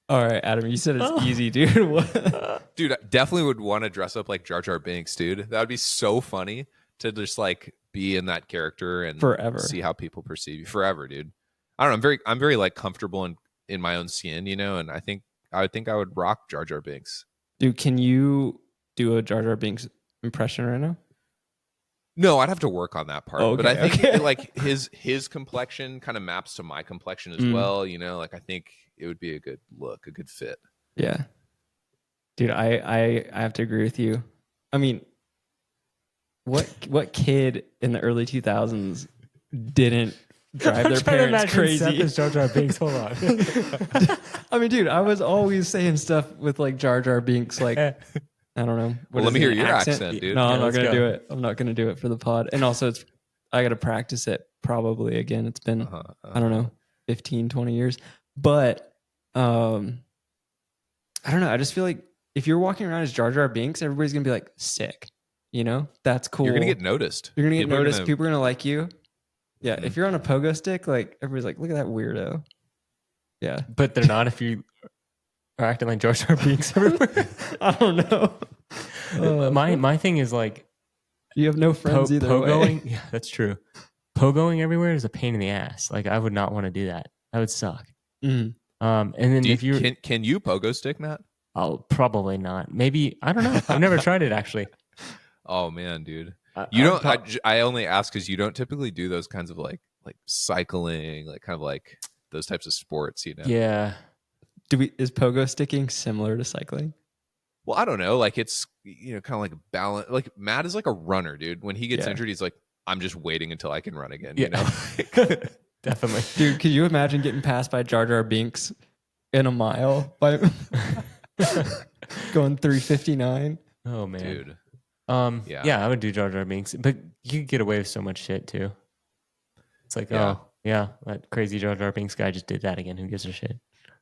All right, Adam, you said it's easy, dude. What? Dude, I definitely would want to dress up like Jar Jar Binks, dude. That would be so funny to just like be in that character and Forever. see how people perceive you forever, dude. I don't know. I'm very like comfortable in my own skin, and I would rock Jar Jar Binks. Dude, can you do a Jar Jar Binks impression right now? No, I'd have to work on that part. Oh, but I okay, think okay. like his complexion kind of maps to my complexion as well. Like I think it would be a good look, a good fit. Yeah. Dude, I have to agree with you. I mean, what kid in the early 2000s didn't drive their parents crazy? Seth as Jar Jar Binks. Hold on. I mean, dude, I was always saying stuff with like Jar Jar Binks, like I don't know. Well, let me hear your accent, dude. No, Yeah, I'm not let's gonna go. do it. I'm not gonna do it for the pod. And also, I gotta practice it probably again. It's been I don't know 15, 20 years, but I don't know. I just feel like if you're walking around as Jar Jar Binks, everybody's gonna be like sick. That's cool. You're gonna get noticed. You're gonna get People are noticed. People are gonna like you. Yeah. Mhm. If you're on a pogo stick, like everybody's like, look at that weirdo. Yeah. But they're not if you are acting like Jar Jar Binks everywhere. I don't know. My thing is like You have no friends either way. pogoing. Yeah, that's true. Pogoing everywhere is a pain in the ass. Like I would not want to do that. That would suck. Mhm. And then if you, can you pogo stick, Matt? oh, probably not. Maybe I don't know. I've never tried it actually. Oh man, dude. I You don't. I only ask because you don't typically do those kinds of like cycling, like kind of like those types of sports. Yeah. Is pogo sticking similar to cycling? Well, I don't know. Like it's kind of like a balance. Like Matt is like a runner, dude. When he gets Yeah. injured, he's like, I'm just waiting until I can run again. Yeah. Definitely. Dude, could you imagine getting passed by Jar Jar Binks in a mile by going 3:59? Oh man. Dude. Yeah. Yeah. I would do Jar Jar Binks, but you could get away with so much shit too. It's like, Yeah. oh yeah, that crazy Jar Jar Binks guy just did that again. Who gives a shit?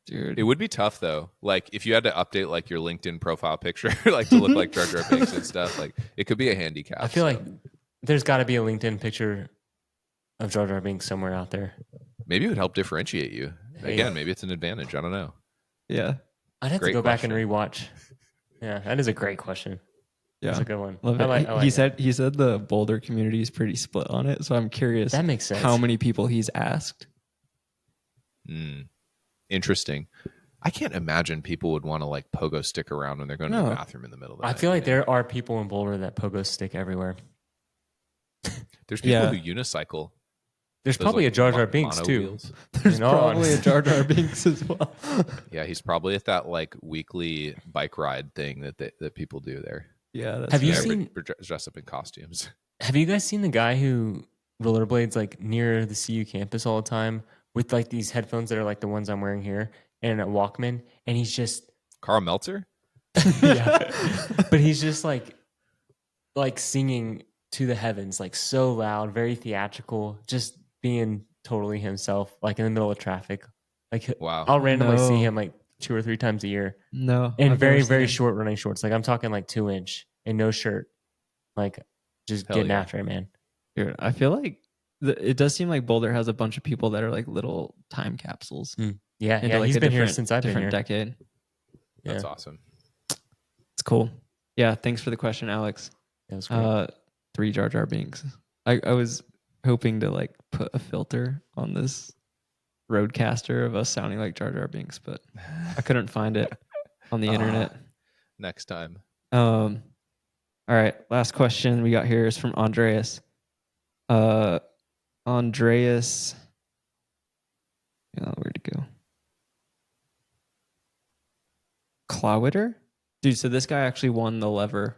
Dude. It would be tough though. Like if you had to update like your LinkedIn profile picture, like to look like Jar Jar Binks and stuff, like it could be a handicap. I feel so like there's got to be a LinkedIn picture of Jar Jar Binks somewhere out there. maybe it would help differentiate you. Hey. Again, maybe it's an advantage. I don't know. Yeah. I'd have Great to go back and question. rewatch. Yeah, that is a great question. Yeah. That's a good one. Love I it. like he it. said the Boulder community is pretty split on it, so I'm curious That makes sense. how many people he's asked. Interesting. I can't imagine people would want to like pogo stick around when they're going to No. the bathroom in the middle of the I night. feel like there are people in Boulder that pogo stick everywhere. There's people Yeah. who unicycle. There's Those, probably like, a Jar Jar mono Binks too. wheels. There's In all probably a honesty. Jar Jar Binks as well. Yeah, he's probably at that like weekly bike ride thing that people do there. Yeah. That's Have you Yeah, seen? dress up in costumes? Have you guys seen the guy who rollerblades like near the CU campus all the time with like these headphones that are like the ones I'm wearing here and a Walkman, and he's just Carl Meltzer? Yeah. But he's just like singing to the heavens, like so loud, very theatrical, just being totally himself, like in the middle of traffic. Like Wow. I'll randomly see No. him like 2 or 3 times a year No, in I've never very, seen very him. short running shorts. Like I'm talking like 2-inch and no shirt, like just Hell getting yeah. after it, man. Dude, I feel like it does seem like Boulder has a bunch of people that are like little time capsules Yeah, into yeah. like He's a been here different since I've been different here. decade. That's Yeah. awesome. It's cool. Yeah, thanks for the question, Alex. That was great. 3 Jar Jar Binks. I was hoping to like put a filter on this roadcaster of us sounding like Jar Jar Binks, but I couldn't find it on the internet. Next time. All right, last question we got here is from Andreas. Andreas, where'd it go? Clowiter? Dude, so this guy actually won the lever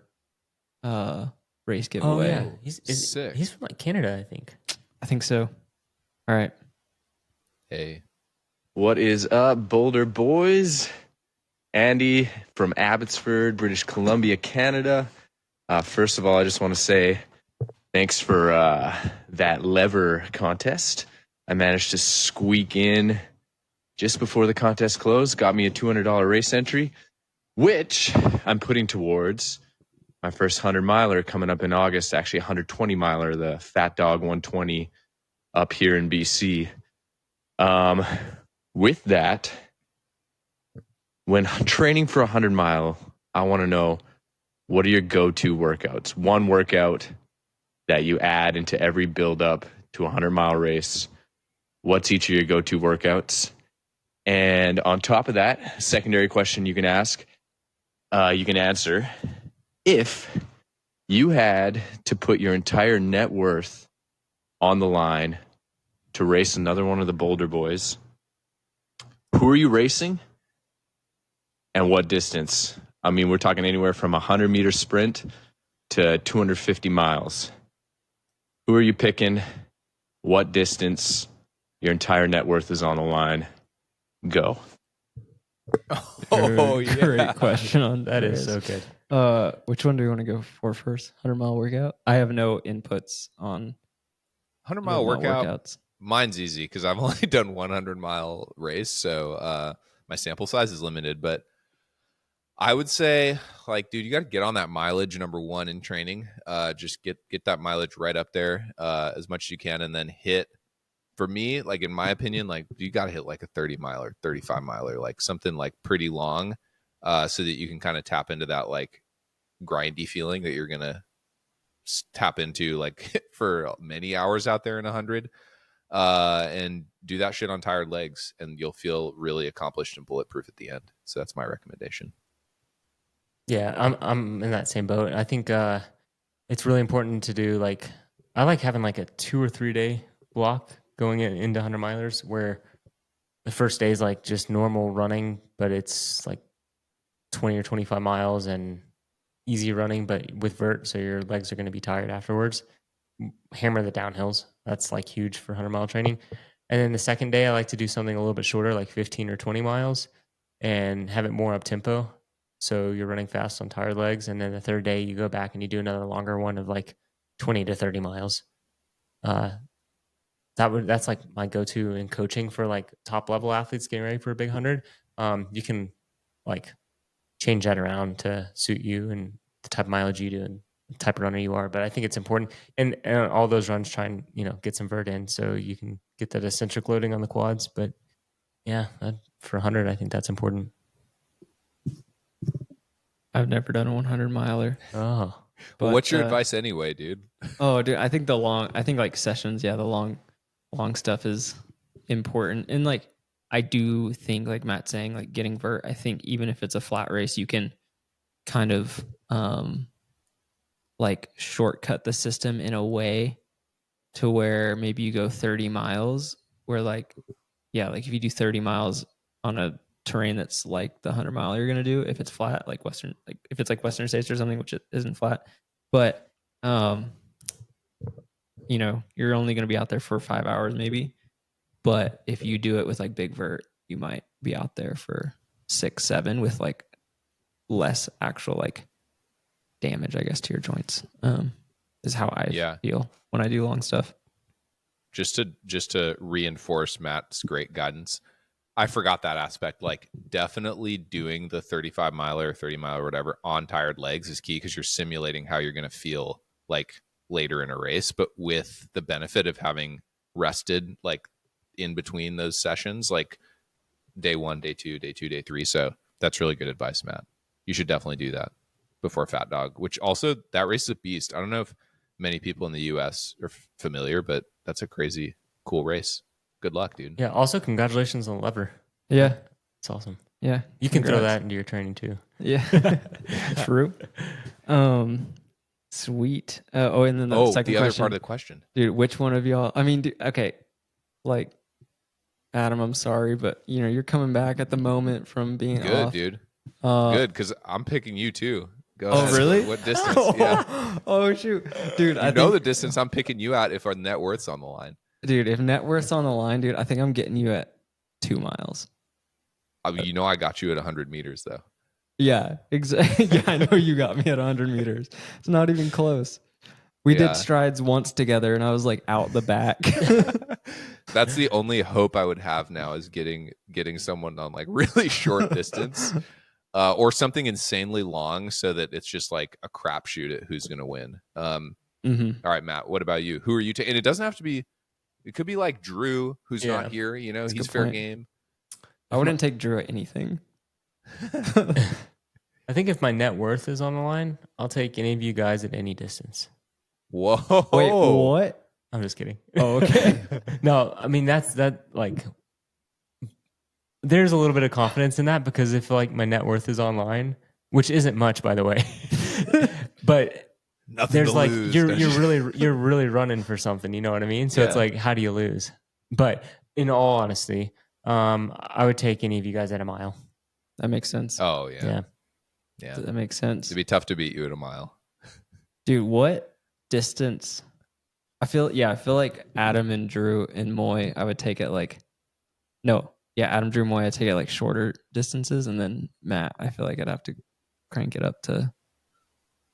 race Oh giveaway. yeah, Sick. he's from like Canada, I think. I think so. All right. Hey. What is up, Boulder boys? Andy from Abbotsford, British Columbia, Canada. First of all, I just want to say thanks for that lever contest. I managed to squeak in just before the contest closed, got me a $200 race entry, which I'm putting towards my first 100-miler coming up in August, actually a 120-miler, the Fat Dog 120 up here in BC. With that, when training for a 100-mile, I want to know, what are your go-to workouts? One workout that you add into every build-up to a 100-mile race. What's each of your go-to workouts? And on top of that, secondary question you can ask, you can answer, if you had to put your entire net worth on the line to race another one of the Boulder boys, who are you racing and what distance? I mean, we're talking anywhere from a 100-meter sprint to 250 miles. Who are you picking? What distance? Your entire net worth is on the line. Go. Oh, yeah. Great question on That is so good. Which one do you want to go for first? 100-mile workout? I have no inputs on 100-mile workout. workouts. Mine's easy because I've only done 100-mile race, so my sample size is limited. But I would say, like, dude, you got to get on that mileage number one in training. Just get that mileage right up there as much as you can, and then hit. For me, like in my opinion, like you got to hit like a 30-miler, 35-miler, like something like pretty long, so that you can kind of tap into that like grindy feeling that you're gonna tap into like for many hours out there in 100. And do that shit on tired legs, and you'll feel really accomplished and bulletproof at the end. So that's my recommendation. Yeah, I'm in that same boat. I think it's really important to do like, I like having like a 2 or 3 day block going into 100 milers where the first day is like just normal running, but it's like 20 or 25 miles and easy running, but with vert, so your legs are going to be tired afterwards. Hammer the downhills. That's like huge for 100-mile training. And then the second day, I like to do something a little bit shorter, like 15 or 20 miles, and have it more up tempo. So you're running fast on tired legs. And then the third day, you go back and you do another longer one of like 20 to 30 miles. That's like my go-to in coaching for like top level athletes getting ready for a big 100. You can like change that around to suit you and the type of mileage you do and the type of runner you are. But I think it's important, and all those runs try and get some vert in so you can get that eccentric loading on the quads. But yeah, for 100, I think that's important. I've never done a 100-miler. Oh, But what's your advice anyway, dude? Oh, dude, I think like sessions, yeah, the long stuff is important. And like, I do think, like Matt's saying, like getting vert, I think even if it's a flat race, you can kind of like shortcut the system in a way to where maybe you go 30 miles where like, yeah, like if you do 30 miles on a terrain that's like the 100-mile you're going to do, if it's flat, like if it's like Western States or something, which it isn't flat, but you're only going to be out there for 5 hours maybe. But if you do it with like big vert, you might be out there for 6, 7 with like less actual like damage, I guess, to your joints. Is how I feel when I do long stuff. Just to reinforce Matt's great guidance, I forgot that aspect. Like, definitely doing the 35 miler or 30 mile or whatever on tired legs is key, because you're simulating how you're going to feel like later in a race, but with the benefit of having rested like in between those sessions, like day 1, day 2, day 3. So that's really good advice, Matt. You should definitely do that before Fat Dog, which also, that race is a beast. I don't know if many people in the US are familiar, but that's a crazy cool race. Good luck, dude. Yeah. Also, congratulations on the lever. Yeah. It's awesome. Yeah. You can throw that into your training too. Yeah. True. Sweet. And then the second other question, part of the question, dude, which one of y'all, I mean, okay, like Adam, I'm sorry, but you're coming back at the moment from being good off. dude. Good, because I'm picking you too. Go Oh, ahead. really? What distance? Yeah. Oh, shoot. Dude, I know the distance. I'm picking you out if our net worth's on the line. Dude, if net worth's on the line, dude, I think I'm getting you at 2 miles. I got you at 100 meters, though. Yeah, exactly. Yeah, I know you got me at 100 meters. It's not even close. We did strides once together, and I was like out the back. That's the only hope I would have now, is getting someone on like really short distance. Or something insanely long, so that it's just like a crapshoot at who's going to win. All right, Matt, what about you? Who are you taking? And it doesn't have to be, it could be like Drew, who's not here. That's he's fair game. I wouldn't take Drew at anything. I think if my net worth is on the line, I'll take any of you guys at any distance. Whoa. Wait, what? I'm just kidding. Oh, okay. No, I mean, like, there's a little bit of confidence in that, because if like my net worth is online, which isn't much, by the way, but nothing there's to like lose, you're really running for something, you know what I mean? So it's like, how do you lose? But in all honesty, I would take any of you guys at a mile. That makes sense. Oh yeah. That makes sense. It'd be tough to beat you at a mile. Dude, what distance? I feel like Adam and Drew and Moy, I would take it like, no. Yeah, Adam, Drew, Moy, I take it like shorter distances, and then Matt, I feel like I'd have to crank it up to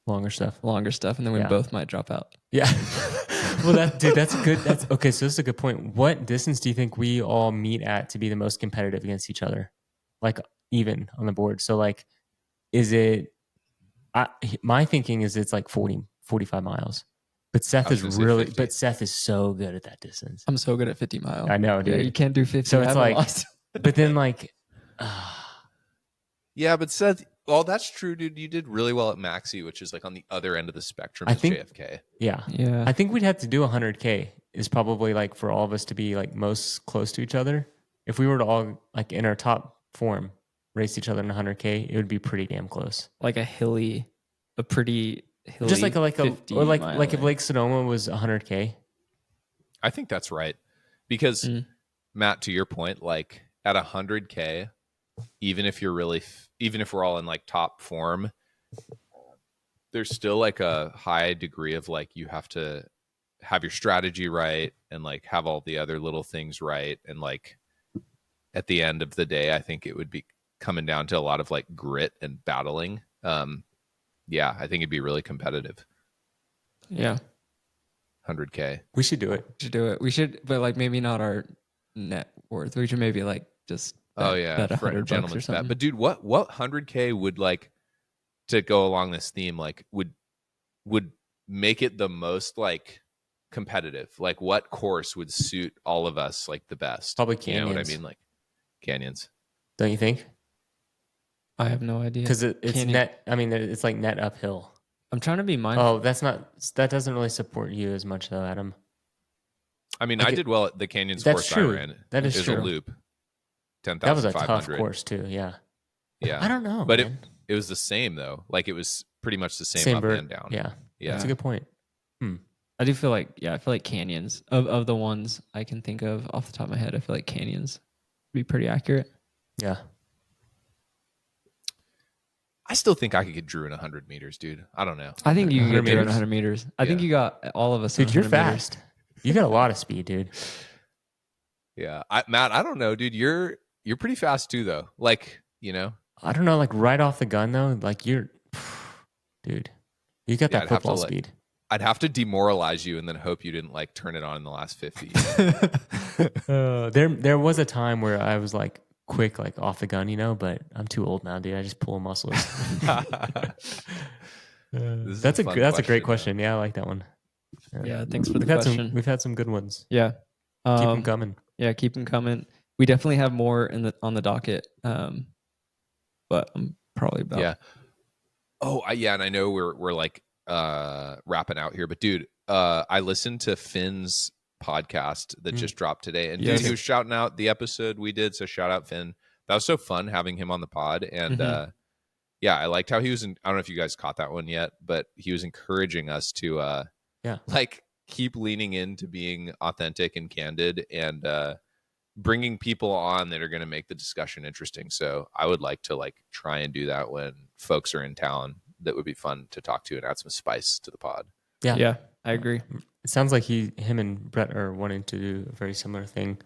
longer stuff, and then we both might drop out. Yeah. Well, that's good. That's okay. So that's a good point. What distance do you think we all meet at to be the most competitive against each other? Like even on the board. So like, is it? My thinking is it's like 45 miles. But Seth is so good at that distance. I'm so good at 50 miles. I know, dude. Yeah, you can't do 50. So it's like, but then like, yeah, but Seth, well, that's true, dude. You did really well at Maxi, which is like on the other end of the spectrum of JFK. Yeah. I think we'd have to do 100K is probably like for all of us to be like most close to each other. If we were to all like in our top form race each other in 100K, it would be pretty damn close. Like a pretty hilly, just like if Lake Sonoma was 100K. I think that's right, because Matt, to your point, like at 100K, even if we're all in like top form, there's still like a high degree of like, you have to have your strategy right and like have all the other little things right. And like at the end of the day, I think it would be coming down to a lot of like grit and battling. Yeah, I think it'd be really competitive. Yeah. 100K. We should do it. We should, but like maybe not our net worth. We should maybe like just bet $100 or something. But dude, what 100K would like, to go along this theme, like would make it the most like competitive? Like what course would suit all of us like the best? Probably canyons. You know what I mean? Like canyons. Don't you think? I have no idea. Because it's net. I mean, it's like net uphill. I'm trying to be mindful. Oh, that doesn't really support you as much though, Adam. I mean, I did well at the canyons course I ran. That is true. It was a loop. 10,500. That was a tough course too. Yeah. Yeah. I don't know. But it was the same though. Like it was pretty much the same up and down. Yeah. That's a good point. I do feel like, I feel like canyons of the ones I can think of off the top of my head. I feel like canyons would be pretty accurate. Yeah. I still think I could get Drew in 100 meters, dude. I don't know. I think you can get Drew in 100 meters. I think you got all of us. Dude, you're fast. You got a lot of speed, dude. Yeah. Matt, I don't know, dude. You're pretty fast too, though. Like, I don't know, like right off the gun though, like dude, you got Yeah, that football speed. I'd have to demoralize you and then hope you didn't like turn it on in the last 50. There was a time where I was like quick, like off the gun, but I'm too old now, dude. I just pull muscles. That's a great question. Yeah, I like that one. Yeah, thanks for the We've had question. we've had some good ones. Yeah. Keep them coming. Yeah, keep them coming. We definitely have more on the docket. But I'm probably about. Yeah. Oh, and I know we're like wrapping out here, but dude, I listened to Finn's podcast that just dropped today, and dude, he was shouting out the episode we did. So shout out Finn. That was so fun having him on the pod, and I liked how he was. I don't know if you guys caught that one yet, but he was encouraging us to like keep leaning into being authentic and candid, and bringing people on that are going to make the discussion interesting. So I would like to like try and do that when folks are in town. That would be fun to talk to and add some spice to the pod. Yeah, I agree. It sounds like him and Brett are wanting to do a very similar thing.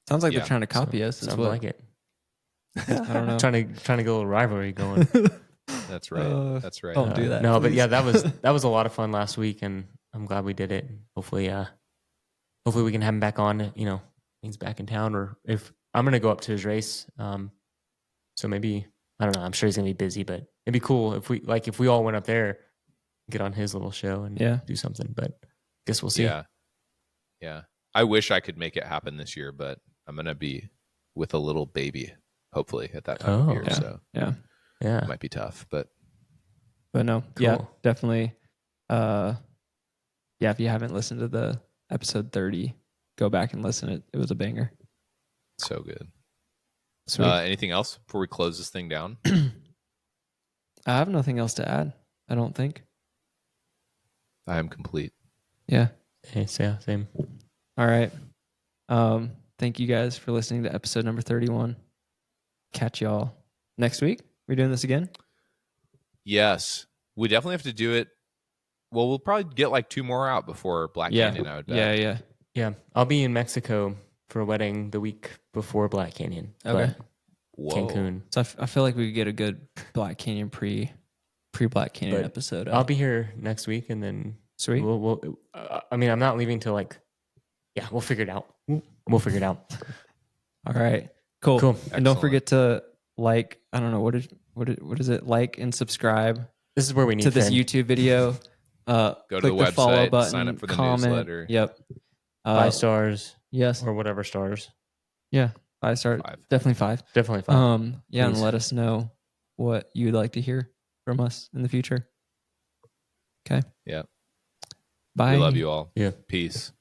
Sounds like they're trying to copy us. Sounds like it. I don't know. trying to get a little rivalry going. That's right. That's right. Don't do that. No, please. but yeah, that was a lot of fun last week, and I'm glad we did it. Hopefully we can have him back on. He's back in town, or if I'm gonna go up to his race. So maybe I don't know. I'm sure he's gonna be busy, but it'd be cool if we all went up there, get on his little show and do something. But I guess we'll see. Yeah. I wish I could make it happen this year, but I'm gonna be with a little baby, hopefully at that time of year. So it might be tough, but no, cool. definitely. If you haven't listened to the episode 30, go back and listen. It was a banger. So good. Sweet. Anything else before we close this thing down? I have nothing else to add. I don't think. I am complete. Yeah. Hey, same. All right. Thank you guys for listening to episode number 31. Catch y'all next week. We're doing this again? Yes. We definitely have to do it. Well, we'll probably get like 2 more out before Black Canyon, I would bet. Yeah. I'll be in Mexico for a wedding the week before Black Canyon. Okay. Cancun. So I feel like we could get a good Black Canyon pre-Black Canyon episode. I'll be here next week, and then sweet. We'll I'm not leaving till we'll figure it out. We'll figure it out. All right. Cool. Excellent. And don't forget to like, I don't know, what is it? Like and subscribe. This is where we need to this YouTube video. Go to the website, follow button, sign up for the comment. newsletter. Yep. 5 stars. Yes. Or whatever stars. Yeah. 5 stars. 5. Definitely 5. Definitely 5. Yeah, and let us know what you'd like to hear from us in the future. Okay. Yeah. Bye. We love you all. Yeah. Peace.